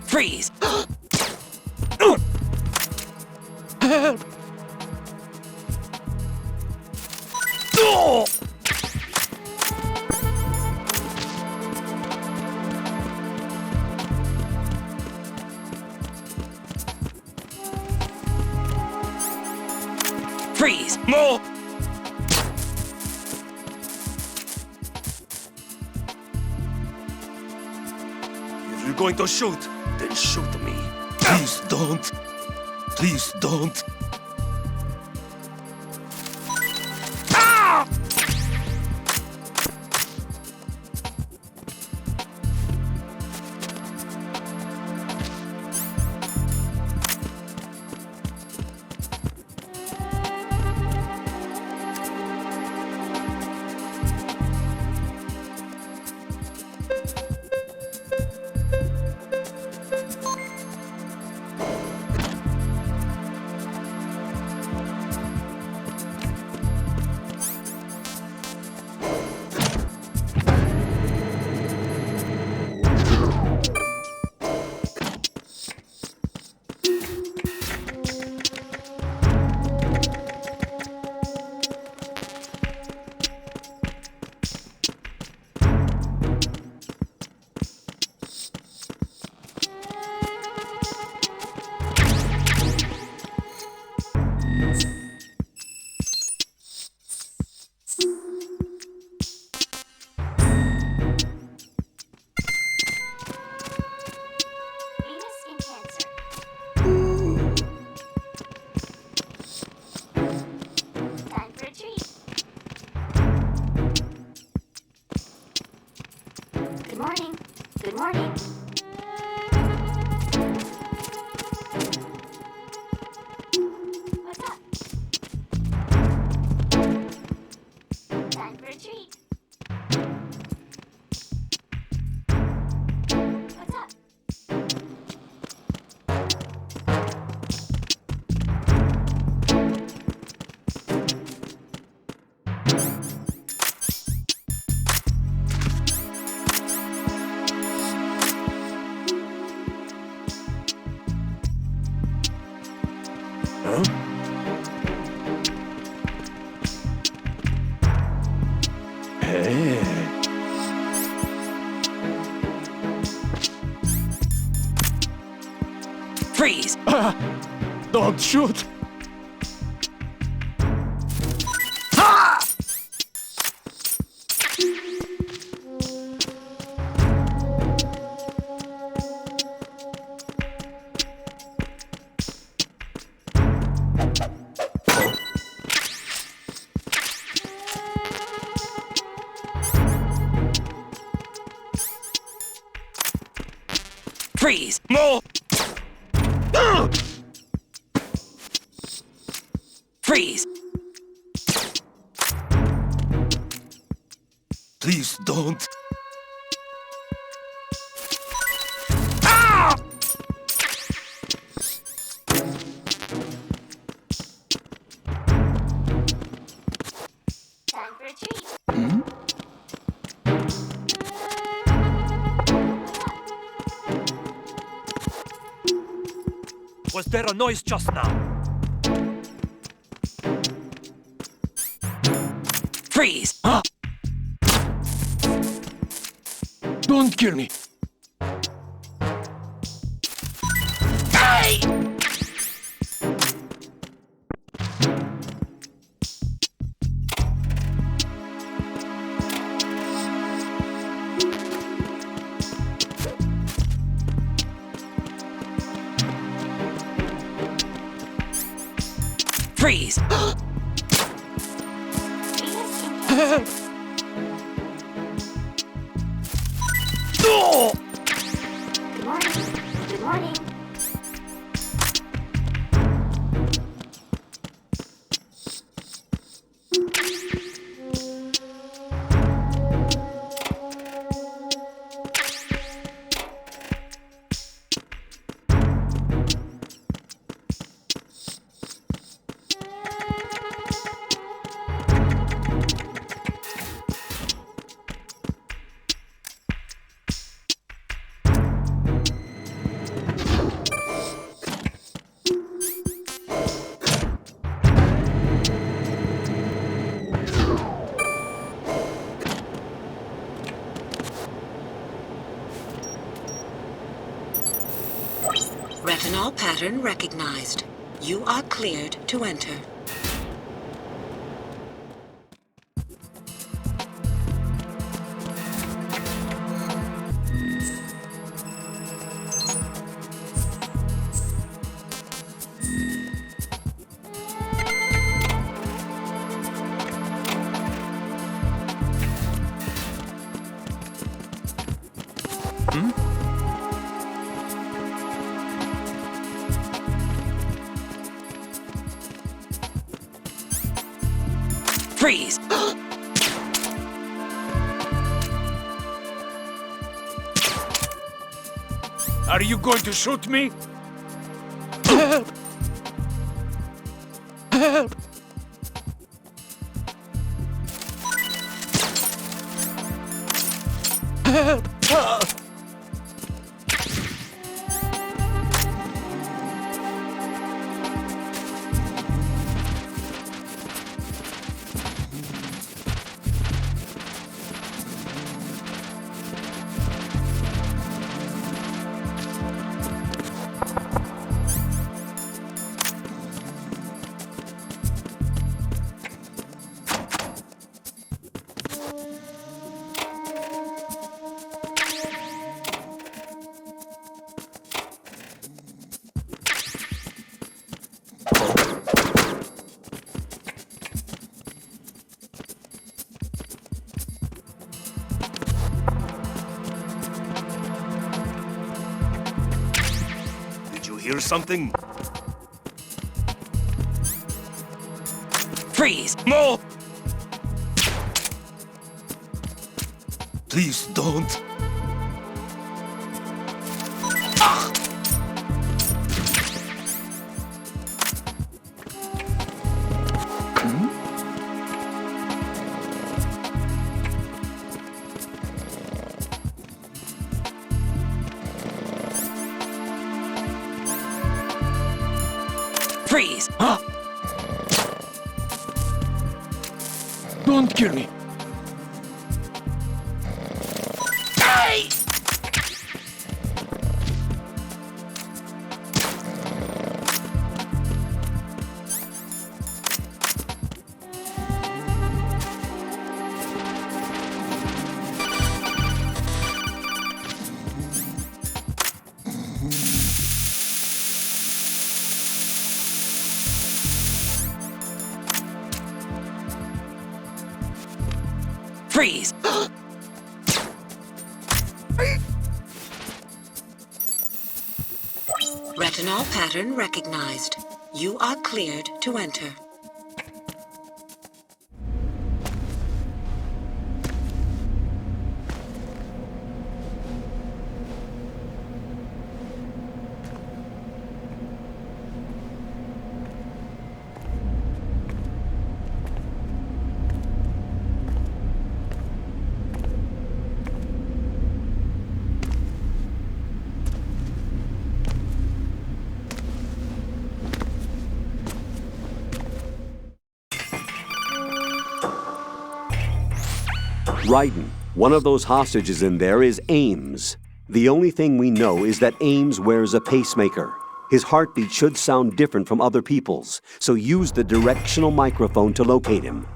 Speaker 11: Freeze!
Speaker 2: Help!
Speaker 11: Freeze!
Speaker 2: No! If you're going to shoot, then shoot me. Please don't. Please don't.
Speaker 11: Ah!
Speaker 2: Huh? Hey.
Speaker 11: Freeze!
Speaker 2: Don't shoot!
Speaker 11: Freeze!
Speaker 2: No!
Speaker 11: Freeze!
Speaker 2: Please don't.
Speaker 10: Was there a noise just now?
Speaker 11: Freeze!
Speaker 2: Don't kill me.
Speaker 11: Hey! Freeze!
Speaker 2: No!
Speaker 13: Good morning. Good morning.
Speaker 14: Retinol pattern recognized. You are cleared to enter.
Speaker 11: Freeze!
Speaker 10: Are you going to shoot me?
Speaker 2: Help! Help! Help! Hear something?
Speaker 11: Freeze!
Speaker 2: No! Please don't. Ah!
Speaker 11: Freeze!
Speaker 4: Freeze!
Speaker 9: Don't kill me.
Speaker 4: Hey! Freeze!
Speaker 14: Retinol pattern recognized. You are cleared to enter.
Speaker 5: Raiden, one of those hostages in there is Ames. The only thing we know is that Ames wears a pacemaker. His heartbeat should sound different from other people's, so use the directional microphone to locate him.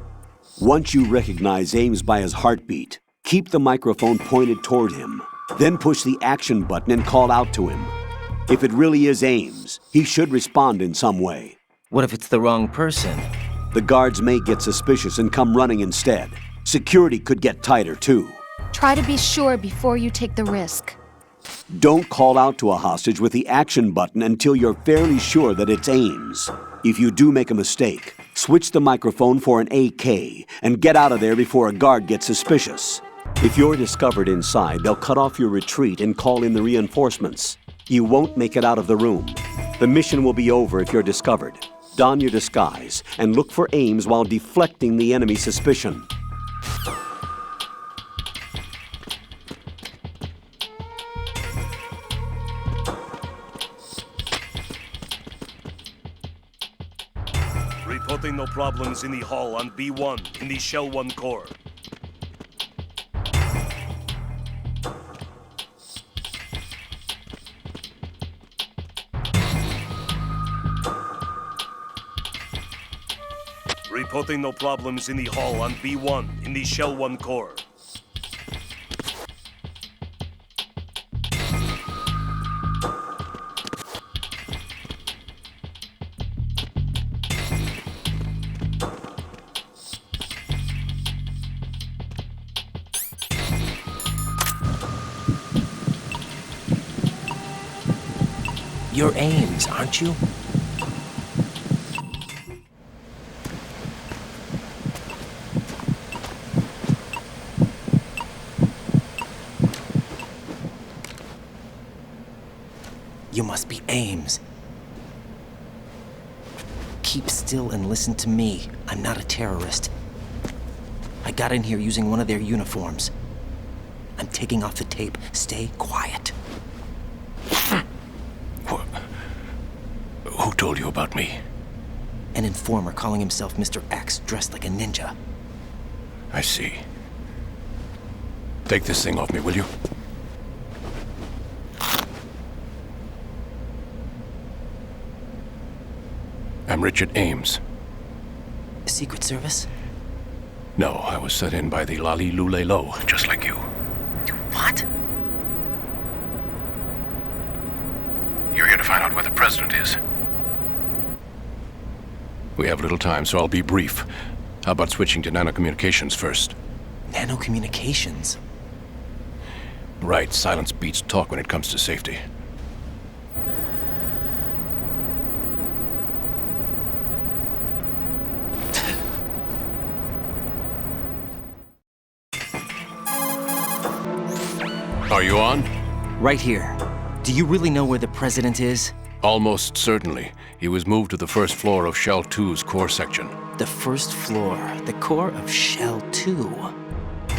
Speaker 5: Once you recognize Ames by his heartbeat, keep the microphone pointed toward him. Then push the action button and call out to him. If it really is Ames, he should respond in some way.
Speaker 4: What if it's the wrong person?
Speaker 5: The guards may get suspicious and come running instead. Security could get tighter, too.
Speaker 7: Try to be sure before you take the risk.
Speaker 5: Don't call out to a hostage with the action button until you're fairly sure that it's Ames. If you do make a mistake, switch the microphone for an AK and get out of there before a guard gets suspicious. If you're discovered inside, they'll cut off your retreat and call in the reinforcements. You won't make it out of the room. The mission will be over if you're discovered. Don your disguise and look for Ames while deflecting the enemy's suspicion.
Speaker 2: Reporting no problems in the hall on B1 in the Shell 1 core. Reporting no problems in the hall on B1 in the Shell 1 core.
Speaker 4: You're Ames, aren't you? You must be Ames. Keep still and listen to me. I'm not a terrorist. I got in here using one of their uniforms. I'm taking off the tape. Stay quiet.
Speaker 2: Who told you about me?
Speaker 4: An informer calling himself Mr. X, dressed like a ninja.
Speaker 2: I see. Take this thing off me, will you? I'm Richard Ames.
Speaker 4: Secret Service?
Speaker 2: No, I was sent in by the Lali Lule Lo, just like you.
Speaker 4: What?
Speaker 2: You're here to find out where the president is. We have little time, so I'll be brief. How about switching to nanocommunications first?
Speaker 4: Nanocommunications?
Speaker 2: Right, silence beats talk when it comes to safety. Are you on?
Speaker 4: Right here. Do you really know where the president is?
Speaker 2: Almost certainly. He was moved to the first floor of Shell 2's core section.
Speaker 4: The first floor, the core of Shell 2.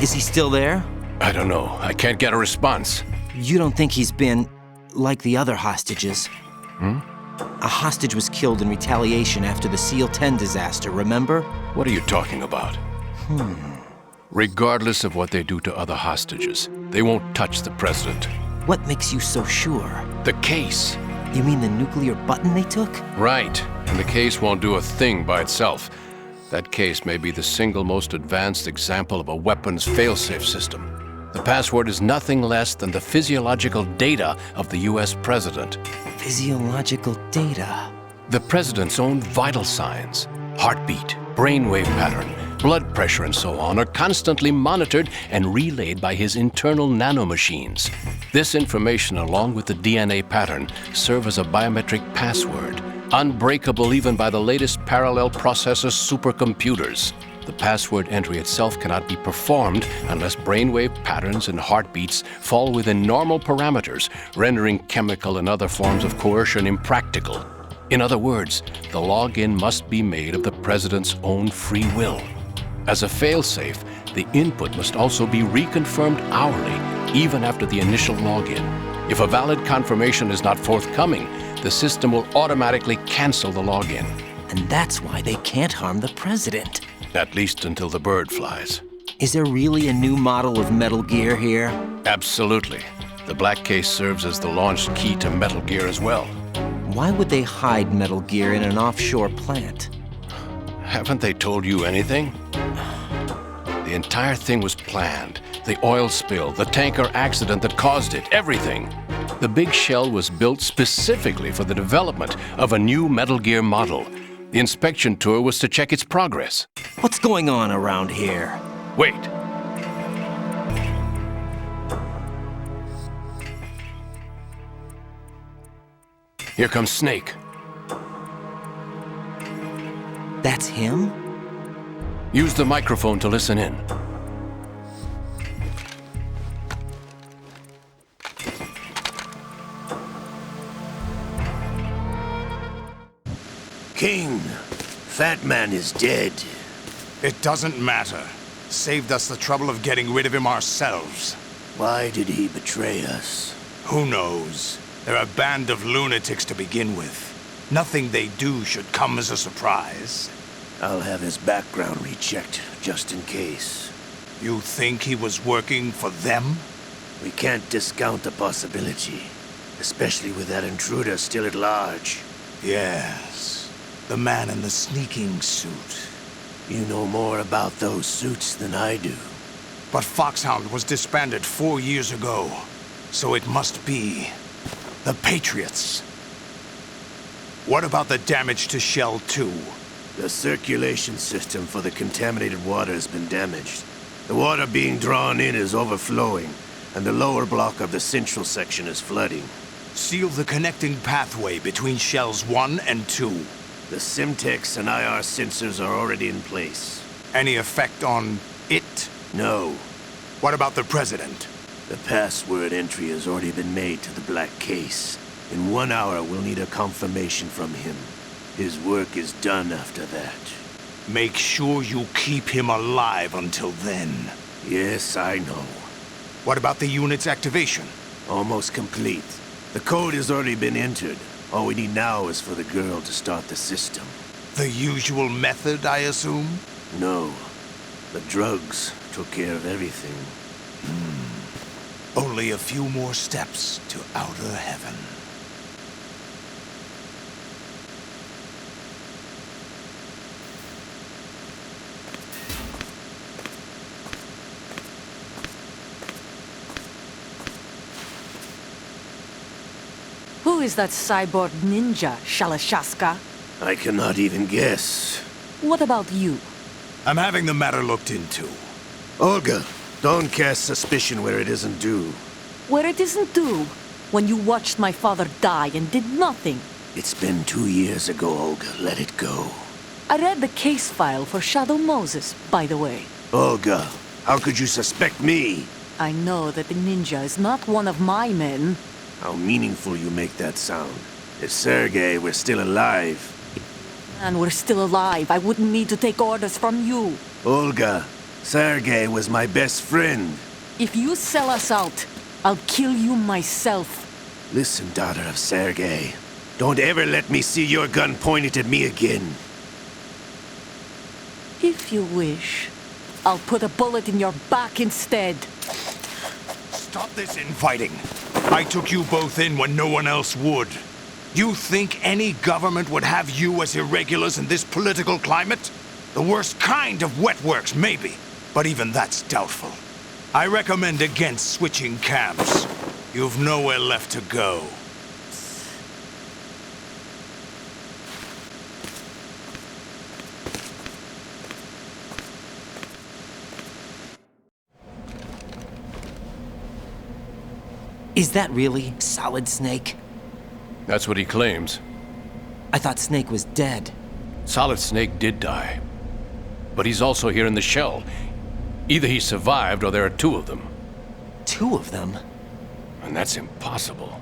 Speaker 4: Is he still there?
Speaker 2: I don't know. I can't get a response.
Speaker 4: You don't think he's been like the other hostages? A hostage was killed in retaliation after the SEAL 10 disaster, remember?
Speaker 15: What are you talking about? Regardless of what they do to other hostages, they won't touch the president.
Speaker 4: What makes you so sure?
Speaker 15: The case.
Speaker 4: You mean the nuclear button they took?
Speaker 15: Right, and the case won't do a thing by itself. That case may be the single most advanced example of a weapons failsafe system. The password is nothing less than the physiological data of the US president.
Speaker 4: Physiological data?
Speaker 15: The president's own vital signs, heartbeat, brainwave pattern, blood pressure and so on are constantly monitored and relayed by his internal nanomachines. This information, along with the DNA pattern, serve as a biometric password, unbreakable even by the latest parallel processor supercomputers. The password entry itself cannot be performed unless brainwave patterns and heartbeats fall within normal parameters, rendering chemical and other forms of coercion impractical. In other words, the login must be made of the president's own free will. As a failsafe, the input must also be reconfirmed hourly, even after the initial login. If a valid confirmation is not forthcoming, the system will automatically cancel the login.
Speaker 4: And that's why they can't harm the president.
Speaker 15: At least until the bird flies.
Speaker 4: Is there really a new model of Metal Gear here?
Speaker 15: Absolutely. The black case serves as the launch key to Metal Gear as well.
Speaker 4: Why would they hide Metal Gear in an offshore plant?
Speaker 15: Haven't they told you anything? The entire thing was planned. The oil spill, the tanker accident that caused it, everything. The big shell was built specifically for the development of a new Metal Gear model. The inspection tour was to check its progress.
Speaker 4: What's going on around here?
Speaker 15: Wait. Here comes Snake.
Speaker 4: That's him?
Speaker 15: Use the microphone to listen in.
Speaker 16: King, Fat Man is dead.
Speaker 17: It doesn't matter. Saved us the trouble of getting rid of him ourselves.
Speaker 16: Why did he betray us?
Speaker 17: Who knows? They're a band of lunatics to begin with. Nothing they do should come as a surprise.
Speaker 16: I'll have his background rechecked, just in case.
Speaker 17: You think he was working for them?
Speaker 16: We can't discount the possibility, especially with that intruder still at large.
Speaker 17: Yes. The man in the sneaking suit.
Speaker 16: You know more about those suits than I do.
Speaker 17: But Foxhound was disbanded 4 years ago, so it must be the Patriots. What about the damage to Shell 2?
Speaker 16: The circulation system for the contaminated water has been damaged. The water being drawn in is overflowing, and the lower block of the central section is flooding.
Speaker 17: Seal the connecting pathway between Shells 1 and 2.
Speaker 16: The Simtex and IR sensors are already in place.
Speaker 17: Any effect on it?
Speaker 16: No.
Speaker 17: What about the president?
Speaker 16: The password entry has already been made to the black case. In 1 hour, we'll need a confirmation from him. His work is done after that.
Speaker 17: Make sure you keep him alive until then.
Speaker 16: Yes, I know.
Speaker 17: What about the unit's activation?
Speaker 16: Almost complete. The code has already been entered. All we need now is for the girl to start the system.
Speaker 17: The usual method, I assume?
Speaker 16: No. The drugs took care of everything.
Speaker 17: Only a few more steps to outer heaven.
Speaker 18: Who is that cyborg ninja, Shalashaska?
Speaker 16: I cannot even guess.
Speaker 18: What about you?
Speaker 17: I'm having the matter looked into.
Speaker 16: Olga, don't cast suspicion where it isn't due.
Speaker 18: Where it isn't due? When you watched my father die and did nothing.
Speaker 16: It's been 2 years ago, Olga. Let it go.
Speaker 18: I read the case file for Shadow Moses, by the way.
Speaker 16: Olga, how could you suspect me?
Speaker 18: I know that the ninja is not one of my men.
Speaker 16: How meaningful you make that sound. If Sergei were still alive...
Speaker 18: And we're still alive, I wouldn't need to take orders from you.
Speaker 16: Olga, Sergei was my best friend.
Speaker 18: If you sell us out, I'll kill you myself.
Speaker 16: Listen, daughter of Sergei. Don't ever let me see your gun pointed at me again.
Speaker 18: If you wish, I'll put a bullet in your back instead.
Speaker 17: Stop this infighting. I took you both in when no one else would. You think any government would have you as irregulars in this political climate? The worst kind of wet works, maybe, but even that's doubtful. I recommend against switching camps. You've nowhere left to go.
Speaker 4: Is that really Solid Snake?
Speaker 15: That's what he claims.
Speaker 4: I thought Snake was dead.
Speaker 15: Solid Snake did die. But he's also here in the shell. Either he survived or there are two of them.
Speaker 4: Two of them?
Speaker 15: And that's impossible.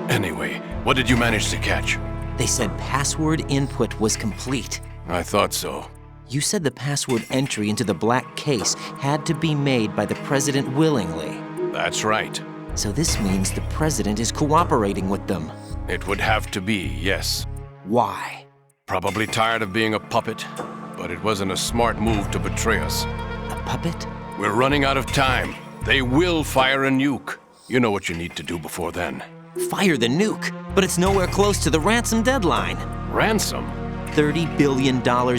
Speaker 15: Anyway, what did you manage to catch?
Speaker 4: They said password input was complete.
Speaker 15: I thought so.
Speaker 4: You said the password entry into the black case had to be made by the president willingly.
Speaker 15: That's right.
Speaker 4: So this means the president is cooperating with them.
Speaker 15: It would have to be, yes.
Speaker 4: Why?
Speaker 15: Probably tired of being a puppet, but it wasn't a smart move to betray us.
Speaker 4: A puppet?
Speaker 15: We're running out of time. They will fire a nuke. You know what you need to do before then.
Speaker 4: Fire the nuke, but it's nowhere close to the ransom deadline.
Speaker 15: Ransom?
Speaker 4: $30 billion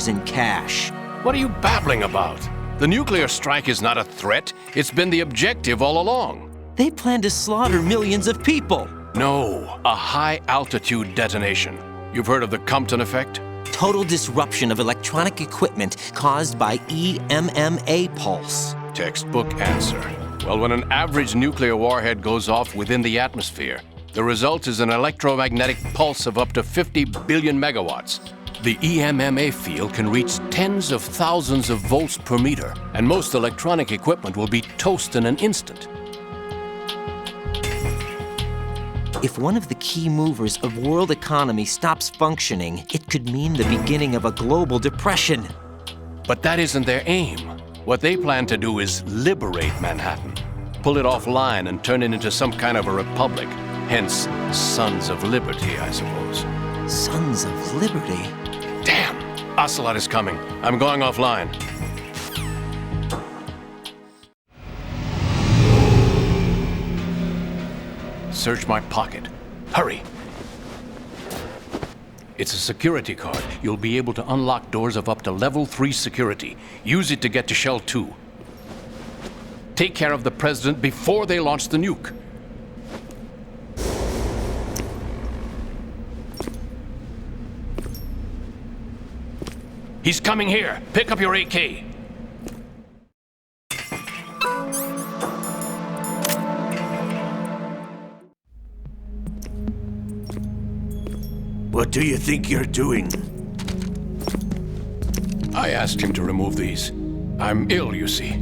Speaker 4: in cash.
Speaker 15: What are you babbling about? The nuclear strike is not a threat. It's been the objective all along.
Speaker 4: They plan to slaughter millions of people.
Speaker 15: No, a high-altitude detonation. You've heard of the Compton effect?
Speaker 4: Total disruption of electronic equipment caused by EMMA pulse.
Speaker 15: Textbook answer. Well, when an average nuclear warhead goes off within the atmosphere, the result is an electromagnetic pulse of up to 50 billion megawatts. The EMMA field can reach tens of thousands of volts per meter, and most electronic equipment will be toast in an instant.
Speaker 4: If one of the key movers of world economy stops functioning, it could mean the beginning of a global depression.
Speaker 15: But that isn't their aim. What they plan to do is liberate Manhattan, pull it offline and turn it into some kind of a republic. Hence, Sons of Liberty, I suppose.
Speaker 4: Sons of Liberty?
Speaker 15: Damn! Ocelot is coming. I'm going offline. Search my pocket. Hurry! It's a security card. You'll be able to unlock doors of up to level 3 security. Use it to get to Shell 2. Take care of the president before they launch the nuke. He's coming here. Pick up your AK.
Speaker 16: What do you think you're doing?
Speaker 15: I asked him to remove these. I'm ill, you see.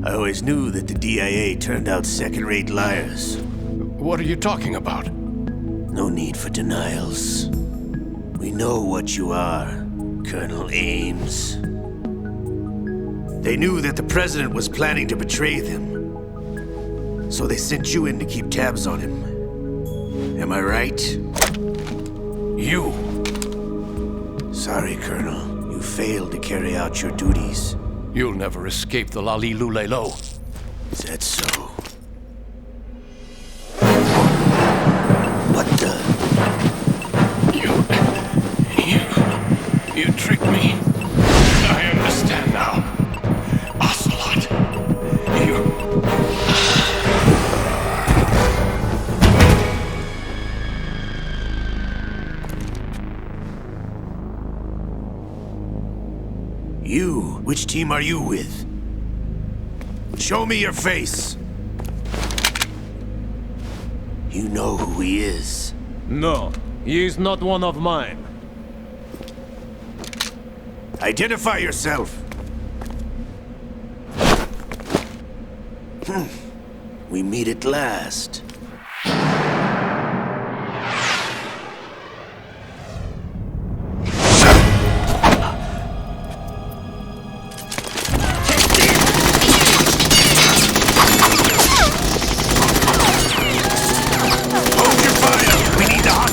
Speaker 16: I always knew that the DIA turned out second-rate liars.
Speaker 15: What are you talking about?
Speaker 16: No need for denials. We know what you are, Colonel Ames. They knew that the president was planning to betray them. So they sent you in to keep tabs on him. Am I right?
Speaker 15: You!
Speaker 16: Sorry, Colonel. You failed to carry out your duties.
Speaker 15: You'll never escape the Lali-Lulelo.
Speaker 16: Is that so? What the?
Speaker 15: You tricked me. I understand now. Ocelot.
Speaker 16: You? Which team are you with? Show me your face! You know who he is.
Speaker 19: No, he is not one of mine.
Speaker 16: Identify yourself! We meet at last.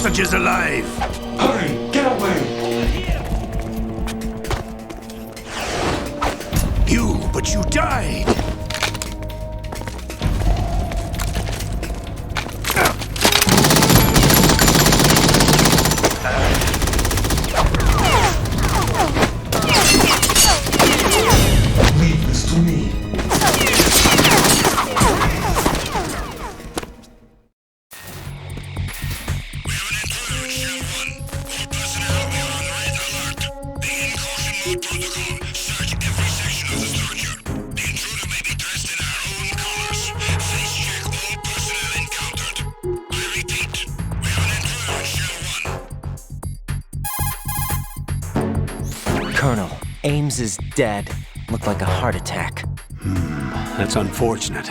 Speaker 16: hostages alive!
Speaker 12: Hurry! Get away!
Speaker 16: But you died!
Speaker 12: Leave this to me.
Speaker 4: Colonel, Ames is dead. Looked like a heart attack.
Speaker 6: That's unfortunate.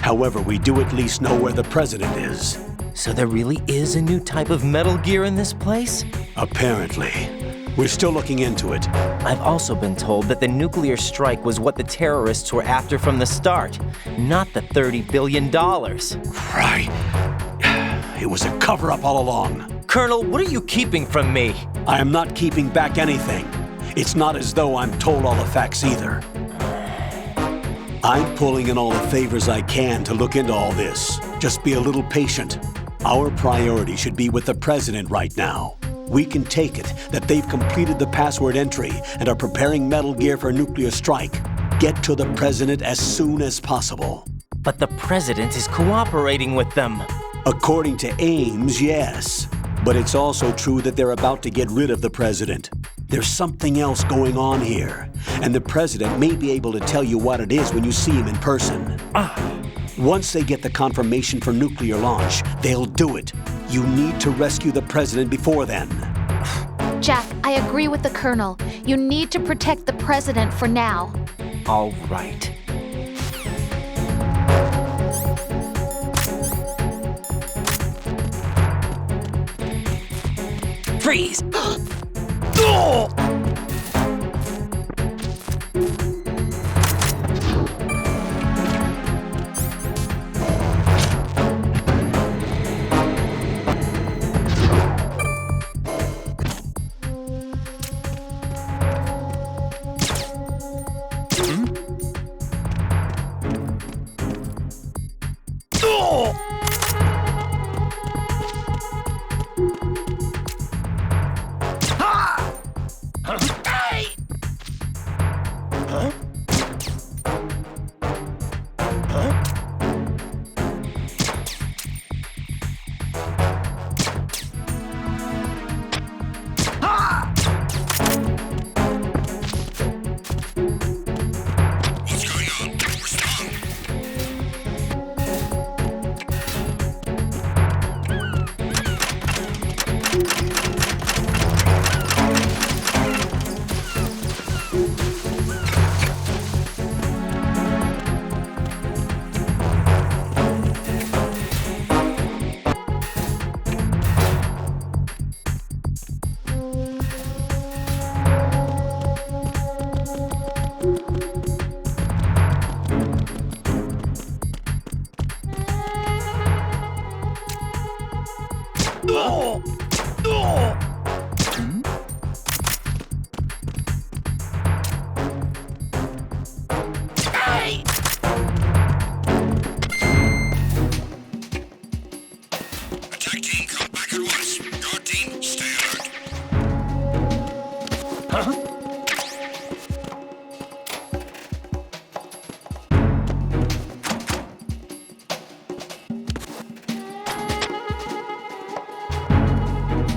Speaker 6: However, we do at least know where the president is.
Speaker 4: So there really is a new type of Metal Gear in this place?
Speaker 6: Apparently. We're still looking into it.
Speaker 4: I've also been told that the nuclear strike was what the terrorists were after from the start, not the $30 billion.
Speaker 6: Right. It was a cover-up all along.
Speaker 4: Colonel, what are you keeping from me?
Speaker 6: I am not keeping back anything. It's not as though I'm told all the facts either. I'm pulling in all the favors I can to look into all this. Just be a little patient. Our priority should be with the president right now. We can take it that they've completed the password entry and are preparing Metal Gear for nuclear strike. Get to the president as soon as possible.
Speaker 4: But the president is cooperating with them.
Speaker 6: According to Ames, yes. But it's also true that they're about to get rid of the president. There's something else going on here, and the president may be able to tell you what it is when you see him in person. Once they get the confirmation for nuclear launch, they'll do it. You need to rescue the president before then.
Speaker 7: Jack, I agree with the Colonel. You need to protect the president for now.
Speaker 4: All right. Freeze!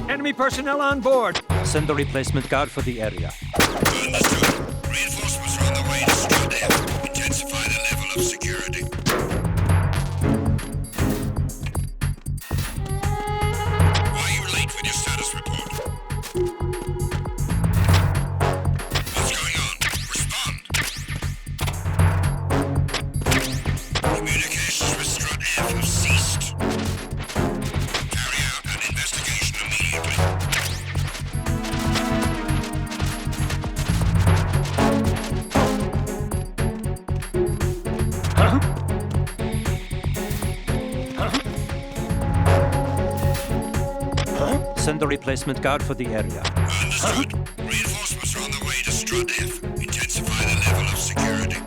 Speaker 10: Enemy personnel on board. Send the replacement guard for the area.
Speaker 17: Understood. Reinforcements are on the way to Strut A. Intensify the level of security. Why are you late with your status report? What's going on? Respond. Communications with Strut A have ceased. Carry out an investigation immediately.
Speaker 10: Send a replacement guard for the area.
Speaker 17: Understood. Reinforcements are on the way to Strut F. Intensify the level of security.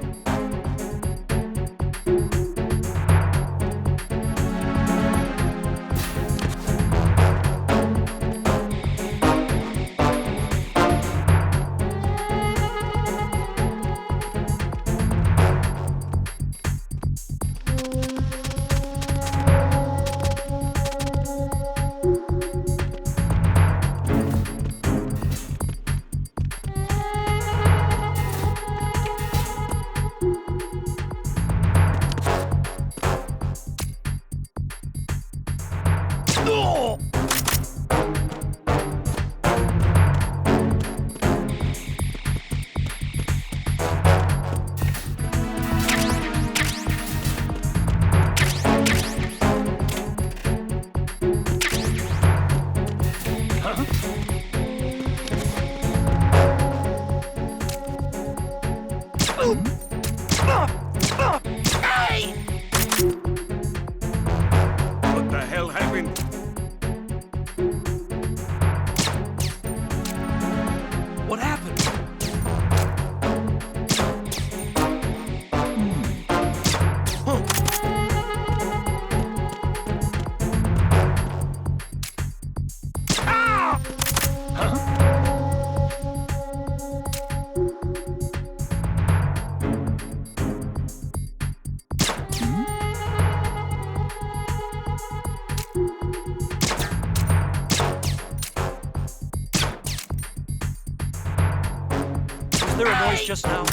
Speaker 17: What the hell happened?
Speaker 11: What happened?
Speaker 10: Was there a noise just now?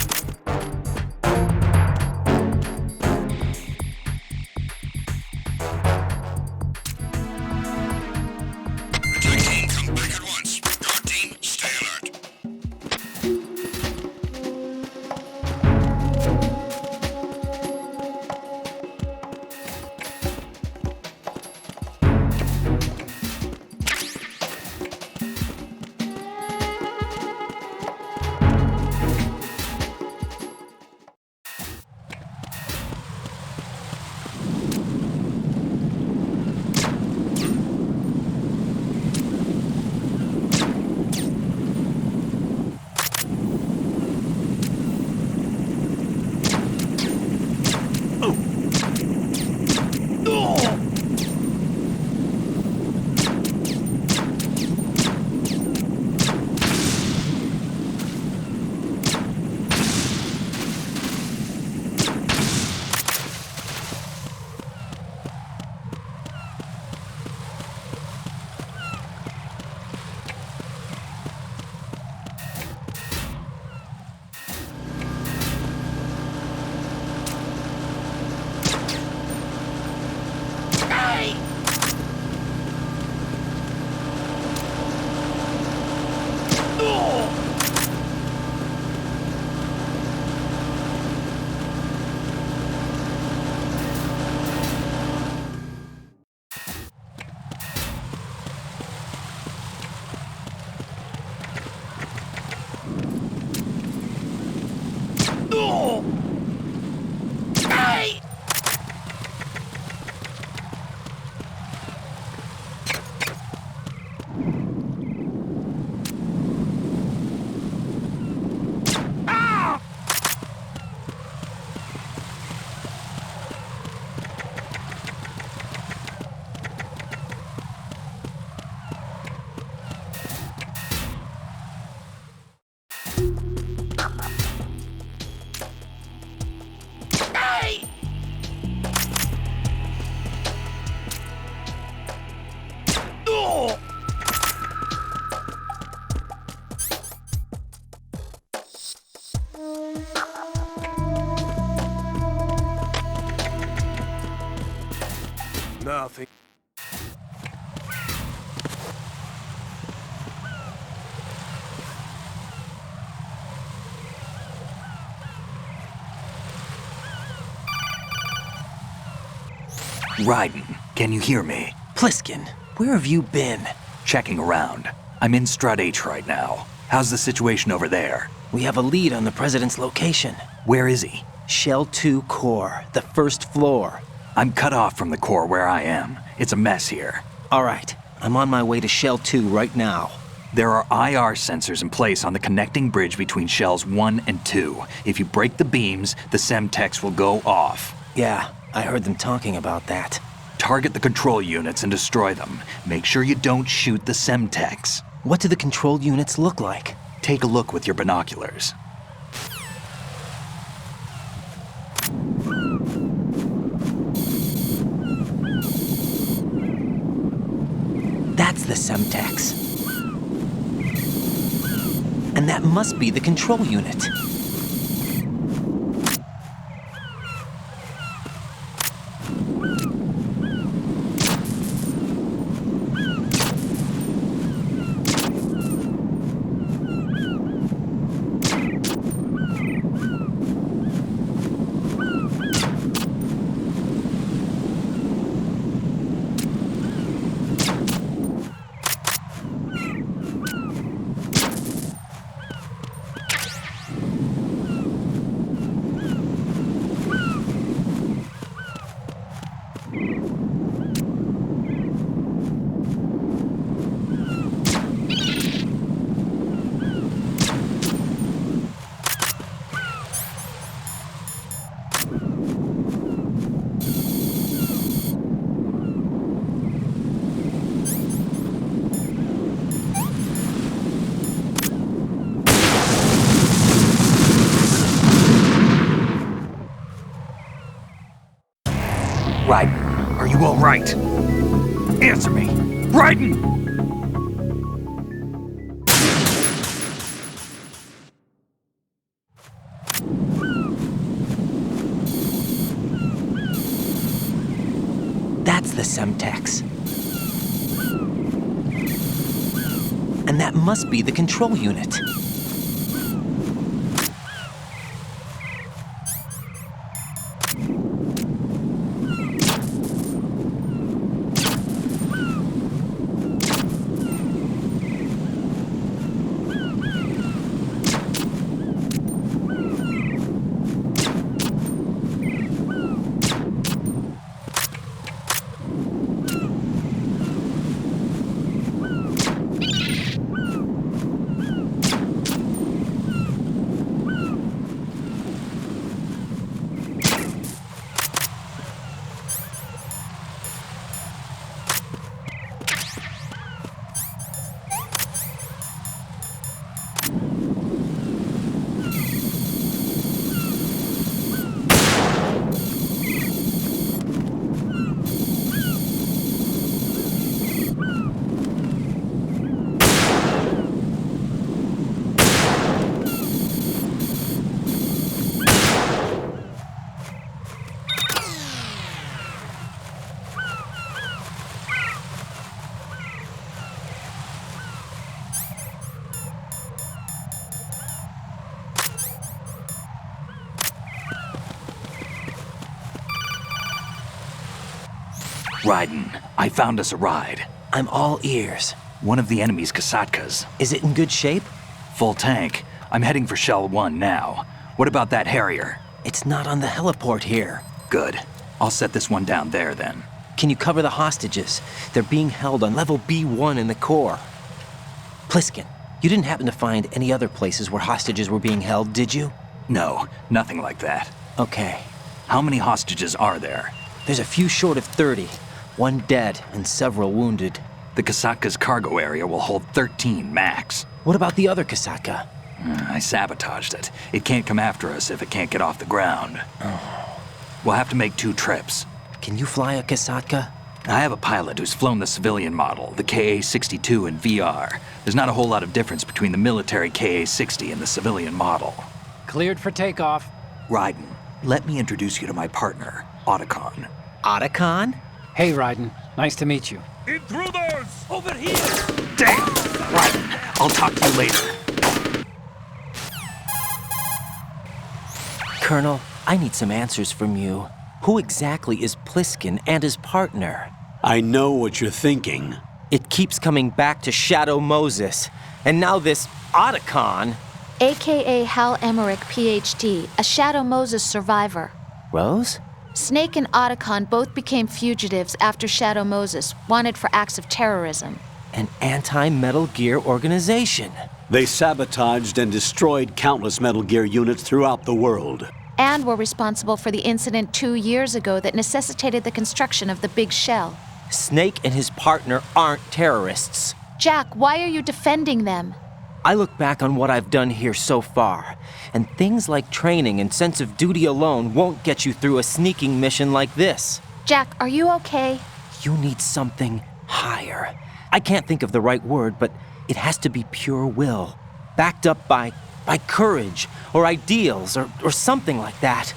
Speaker 17: Attack team, come back at once. Guard team, stay alert.
Speaker 16: Nothing.
Speaker 3: Raiden, can you hear me?
Speaker 4: Pliskin, where have you been?
Speaker 3: Checking around. I'm in Strut H right now. How's the situation over there?
Speaker 4: We have a lead on the president's location.
Speaker 3: Where is he?
Speaker 4: Shell 2 core, the first floor.
Speaker 3: I'm cut off from the core where I am. It's a mess here.
Speaker 4: All right, I'm on my way to Shell 2 right now.
Speaker 3: There are IR sensors in place on the connecting bridge between Shells 1 and 2. If you break the beams, the Semtex will go off.
Speaker 4: Yeah, I heard them talking about that.
Speaker 3: Target the control units and destroy them. Make sure you don't shoot the Semtex.
Speaker 4: What do the control units look like?
Speaker 3: Take a look with your binoculars.
Speaker 4: That's the Semtex. And that must be the control unit.
Speaker 3: Raiden, are you all right? Answer me! Raiden!
Speaker 4: That's the Semtex. And that must be the control unit.
Speaker 3: Raiden, I found us a ride.
Speaker 4: I'm all ears.
Speaker 3: One of the enemy's Kasatkas.
Speaker 4: Is it in good shape?
Speaker 3: Full tank. I'm heading for Shell 1 now. What about that Harrier?
Speaker 4: It's not on the heliport here.
Speaker 3: Good. I'll set this one down there then.
Speaker 4: Can you cover the hostages? They're being held on level B1 in the core. Pliskin, you didn't happen to find any other places where hostages were being held, did you?
Speaker 3: No, nothing like that.
Speaker 4: Okay.
Speaker 3: How many hostages are there?
Speaker 4: There's a few short of 30. One dead and several wounded.
Speaker 3: The Kasatka's cargo area will hold 13 max.
Speaker 4: What about the other Kasatka?
Speaker 3: I sabotaged it. It can't come after us if it can't get off the ground. We'll have to make 2 trips.
Speaker 4: Can you fly a Kasatka?
Speaker 3: I have a pilot who's flown the civilian model, the KA-62 in VR. There's not a whole lot of difference between the military KA-60 and the civilian model.
Speaker 20: Cleared for takeoff.
Speaker 3: Raiden, let me introduce you to my partner, Otacon.
Speaker 4: Otacon?
Speaker 20: Hey, Raiden. Nice to meet you.
Speaker 17: Intruders!
Speaker 20: Over here!
Speaker 3: Damn! Raiden, I'll talk to you later.
Speaker 4: Colonel, I need some answers from you. Who exactly is Pliskin and his partner?
Speaker 6: I know what you're thinking.
Speaker 4: It keeps coming back to Shadow Moses. And now this Otacon.
Speaker 7: AKA Hal Emmerich, PhD, a Shadow Moses survivor.
Speaker 4: Rose?
Speaker 7: Snake and Otacon both became fugitives after Shadow Moses, wanted for acts of terrorism.
Speaker 4: An anti-Metal Gear organization.
Speaker 6: They sabotaged and destroyed countless Metal Gear units throughout the world.
Speaker 7: And were responsible for the incident 2 years ago that necessitated the construction of the big shell.
Speaker 4: Snake and his partner aren't terrorists.
Speaker 7: Jack, why are you defending them?
Speaker 4: I look back on what I've done here so far, and things like training and sense of duty alone won't get you through a sneaking mission like this.
Speaker 7: Jack, are you okay?
Speaker 4: You need something higher. I can't think of the right word, but it has to be pure will, backed up by courage, or ideals, or something like that.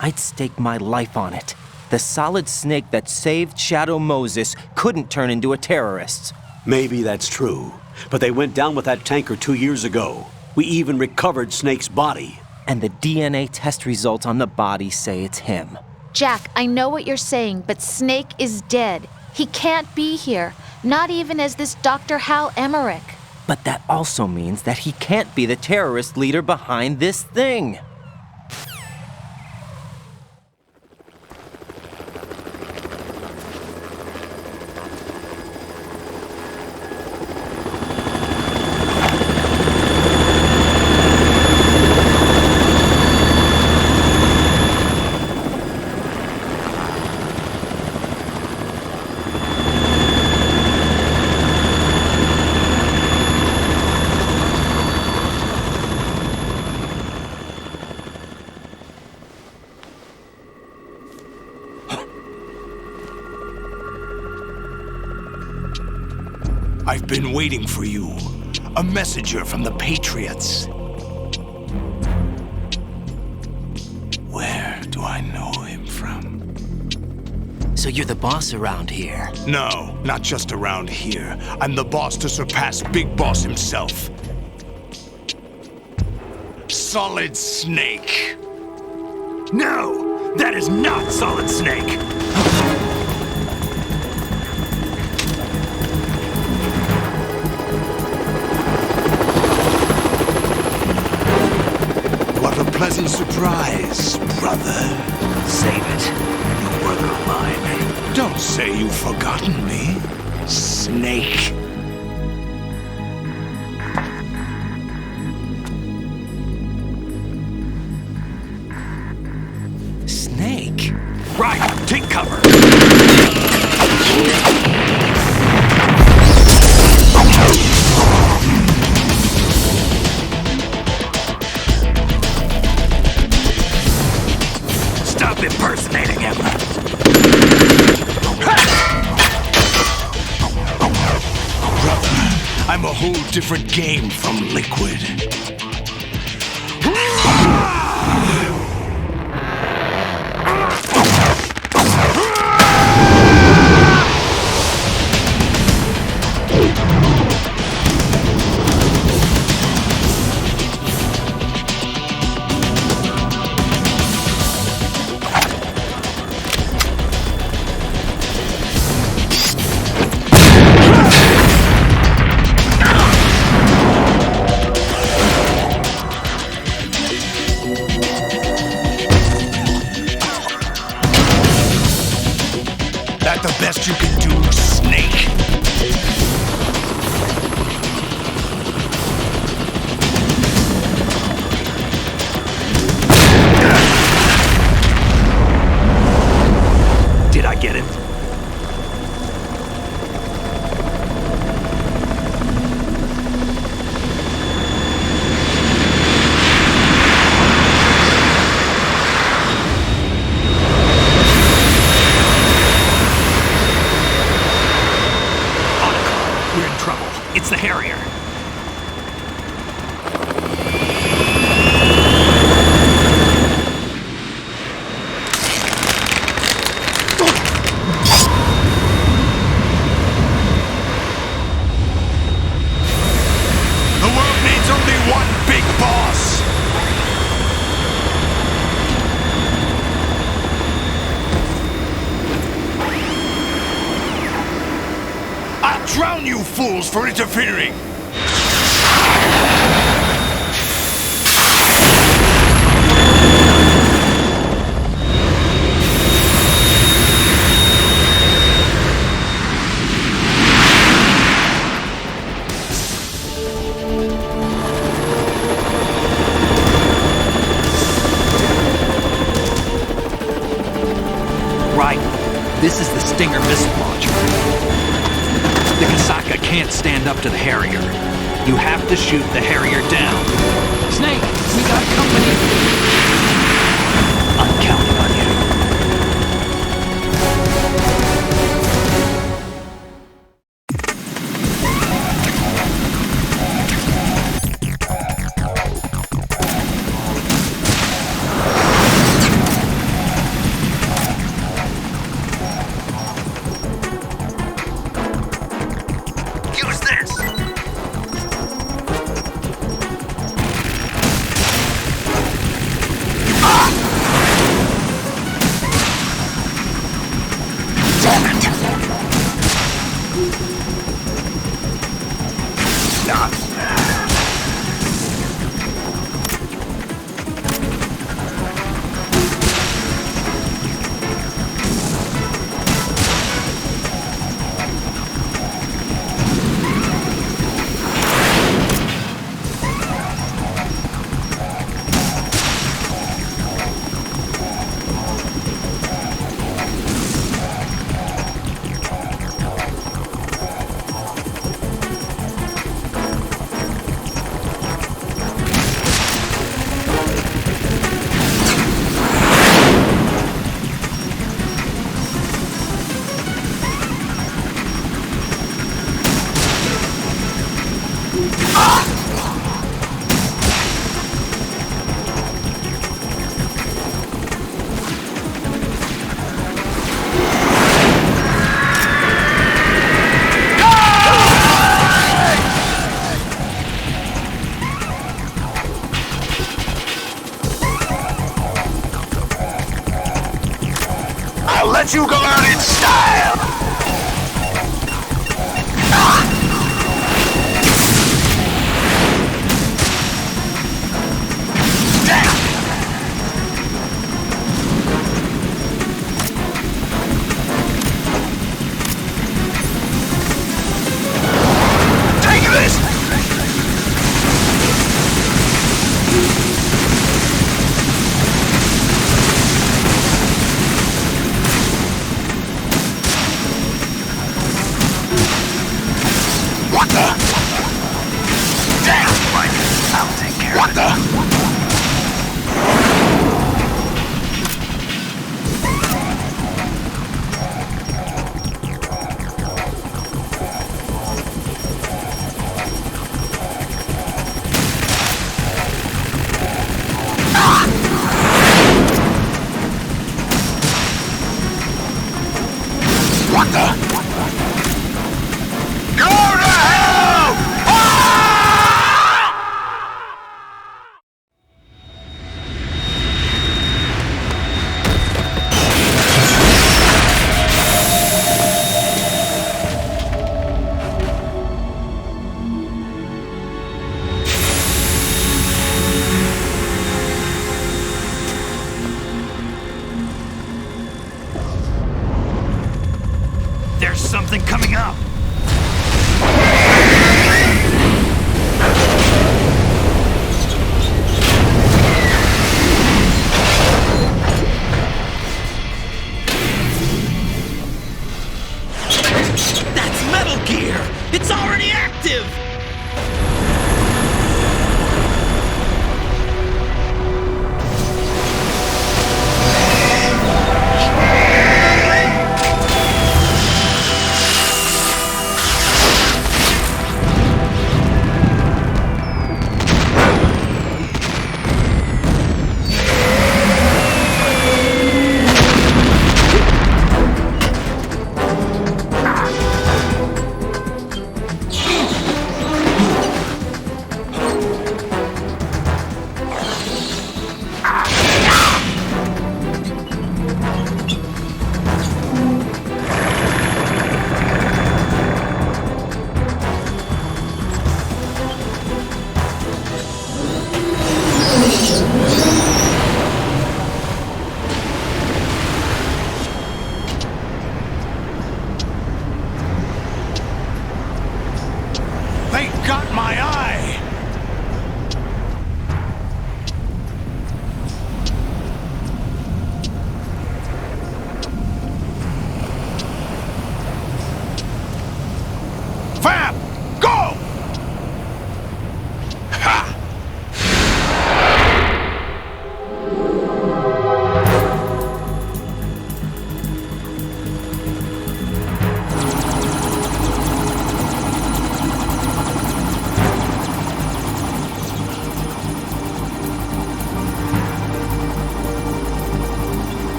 Speaker 4: I'd stake my life on it. The solid snake that saved Shadow Moses couldn't turn into a terrorist.
Speaker 6: Maybe that's true, but they went down with that tanker 2 years ago. We even recovered Snake's body.
Speaker 4: And the DNA test results on the body say it's him.
Speaker 7: Jack, I know what you're saying, but Snake is dead. He can't be here, not even as this Dr. Hal Emmerich.
Speaker 4: But that also means that he can't be the terrorist leader behind this thing.
Speaker 17: I've been waiting for you. A messenger from the Patriots. Where do I know him from?
Speaker 4: So you're the boss around here?
Speaker 17: No, not just around here. I'm the boss to surpass Big Boss himself. Solid Snake. No, that is not Solid Snake. What a pleasant surprise, brother.
Speaker 11: Save it. You work of mine.
Speaker 17: Don't say you've forgotten me, Snake.
Speaker 4: Snake?
Speaker 17: Right, take cover.
Speaker 11: Stop impersonating him.
Speaker 17: Brother, I'm a whole different game from Liquid. That the best you can do, Snake?
Speaker 11: Did I get it? We're in trouble. It's the Harrier.
Speaker 17: The world needs only one big boss. I'll drown you fools for interfering.
Speaker 3: I can't stand up to the Harrier. You have to shoot the Harrier down.
Speaker 20: Snake, we got company.
Speaker 3: I'm counting on you.
Speaker 16: Use this! Damn it! Stop. I'll let you go out in style! Take this! What the? Damn! Right. I'll take care of it. What the? What the? Go to hell! Ah! There's something coming up.
Speaker 11: That's Metal Gear! It's already active!
Speaker 17: They got my eye! Fam!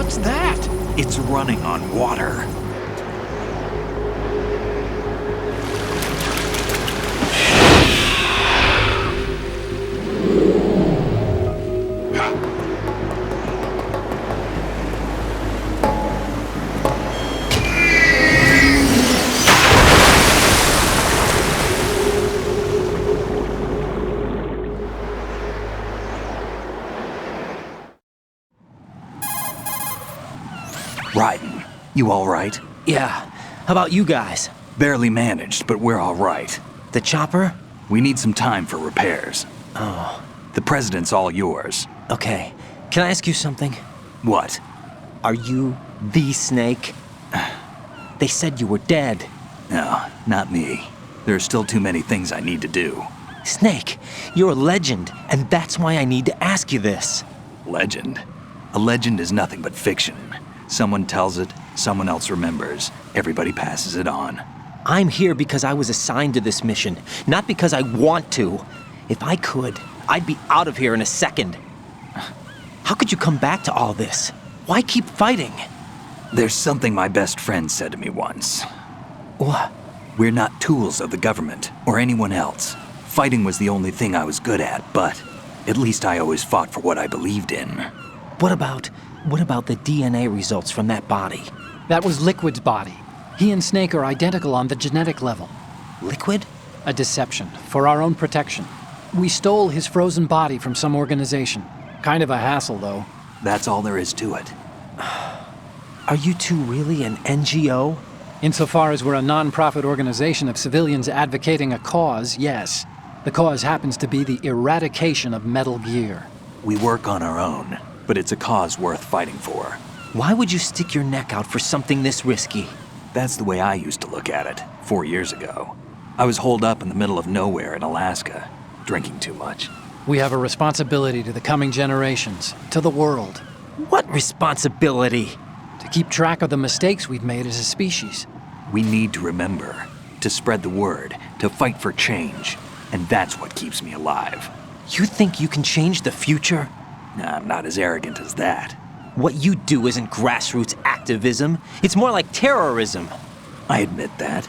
Speaker 11: What's that?
Speaker 3: It's running on water. Raiden, you all right?
Speaker 4: Yeah. How about you guys?
Speaker 3: Barely managed, but we're all right.
Speaker 4: The chopper?
Speaker 3: We need some time for repairs.
Speaker 4: Oh.
Speaker 3: The president's all yours.
Speaker 4: Okay. Can I ask you something?
Speaker 3: What?
Speaker 4: Are you the Snake? They said you were dead.
Speaker 3: No, not me. There are still too many things I need to do.
Speaker 4: Snake, you're a legend, and that's why I need to ask you this.
Speaker 3: Legend? A legend is nothing but fiction. Someone tells it, someone else remembers. Everybody passes it on.
Speaker 4: I'm here because I was assigned to this mission, not because I want to. If I could, I'd be out of here in a second. How could you come back to all this? Why keep fighting?
Speaker 3: There's something my best friend said to me once.
Speaker 4: What?
Speaker 3: We're not tools of the government or anyone else. Fighting was the only thing I was good at, but at least I always fought for what I believed in.
Speaker 4: What about the DNA results from that body?
Speaker 20: That was Liquid's body. He and Snake are identical on the genetic level.
Speaker 4: Liquid?
Speaker 20: A deception, for our own protection. We stole his frozen body from some organization. Kind of a hassle, though.
Speaker 3: That's all there is to it.
Speaker 4: Are you two really an NGO?
Speaker 20: Insofar as we're a non-profit organization of civilians advocating a cause, yes. The cause happens to be the eradication of Metal Gear.
Speaker 3: We work on our own, but it's a cause worth fighting for.
Speaker 4: Why would you stick your neck out for something this risky?
Speaker 3: That's the way I used to look at it, 4 years ago. I was holed up in the middle of nowhere in Alaska, drinking too much.
Speaker 20: We have a responsibility to the coming generations, to the world.
Speaker 4: What responsibility?
Speaker 20: To keep track of the mistakes we've made as a species.
Speaker 3: We need to remember, to spread the word, to fight for change. And that's what keeps me alive.
Speaker 4: You think you can change the future?
Speaker 3: Nah, I'm not as arrogant as that.
Speaker 4: What you do isn't grassroots activism. It's more like terrorism.
Speaker 3: I admit that.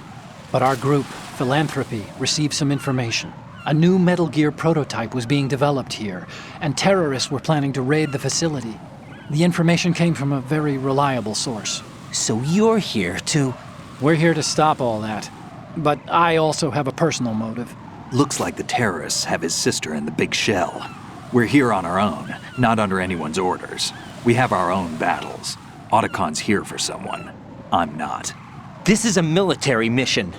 Speaker 20: But our group, Philanthropy, received some information. A new Metal Gear prototype was being developed here, and terrorists were planning to raid the facility. The information came from a very reliable source.
Speaker 4: So you're here to...
Speaker 20: We're here to stop all that. But I also have a personal motive.
Speaker 3: Looks like the terrorists have his sister in the big shell. We're here on our own, not under anyone's orders. We have our own battles. Otacon's here for someone. I'm not.
Speaker 4: This is a military mission.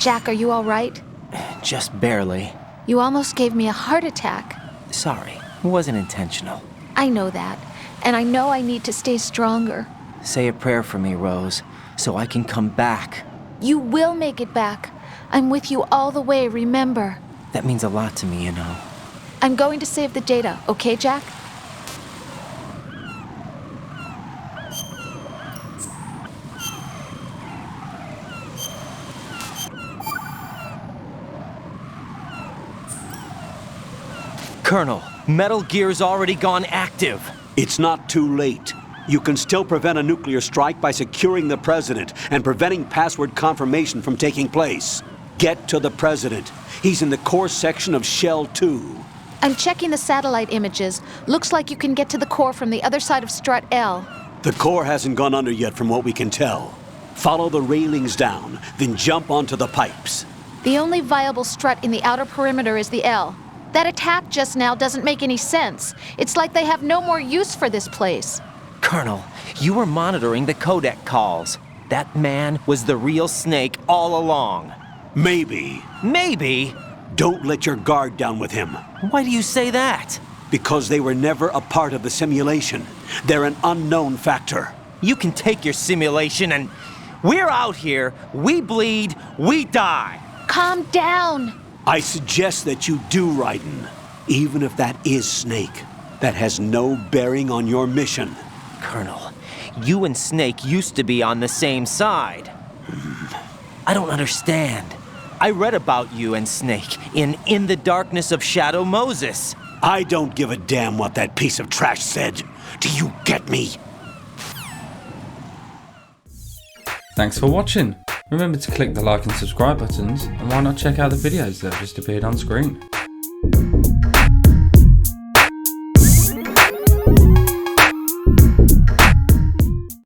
Speaker 7: Jack, are you all right?
Speaker 4: Just barely.
Speaker 7: You almost gave me a heart attack.
Speaker 4: Sorry, it wasn't intentional.
Speaker 7: I know that, and I know I need to stay stronger.
Speaker 4: Say a prayer for me, Rose, so I can come back.
Speaker 7: You will make it back. I'm with you all the way, remember?
Speaker 4: That means a lot to me, you know.
Speaker 7: I'm going to save the data, okay, Jack?
Speaker 4: Colonel, Metal Gear's already gone active.
Speaker 6: It's not too late. You can still prevent a nuclear strike by securing the president and preventing password confirmation from taking place. Get to the president. He's in the core section of Shell 2.
Speaker 7: I'm checking the satellite images. Looks like you can get to the core from the other side of Strut L.
Speaker 6: The core hasn't gone under yet from what we can tell. Follow the railings down, then jump onto the pipes.
Speaker 7: The only viable strut in the outer perimeter is the L. That attack just now doesn't make any sense. It's like they have no more use for this place.
Speaker 4: Colonel, you were monitoring the codec calls. That man was the real Snake all along.
Speaker 6: Maybe.
Speaker 4: Maybe?
Speaker 6: Don't let your guard down with him.
Speaker 4: Why do you say that?
Speaker 6: Because they were never a part of the simulation. They're an unknown factor.
Speaker 4: You can take your simulation and... We're out here, we bleed, we die.
Speaker 7: Calm down.
Speaker 6: I suggest that you do, Raiden. Even if that is Snake. That has no bearing on your mission.
Speaker 4: Colonel, you and Snake used to be on the same side. I don't understand. I read about you and Snake in the Darkness of Shadow Moses.
Speaker 6: I don't give a damn what that piece of trash said. Do you get me?
Speaker 1: Thanks for watching. Remember to click the like and subscribe buttons, and why not check out the videos that have just appeared on screen.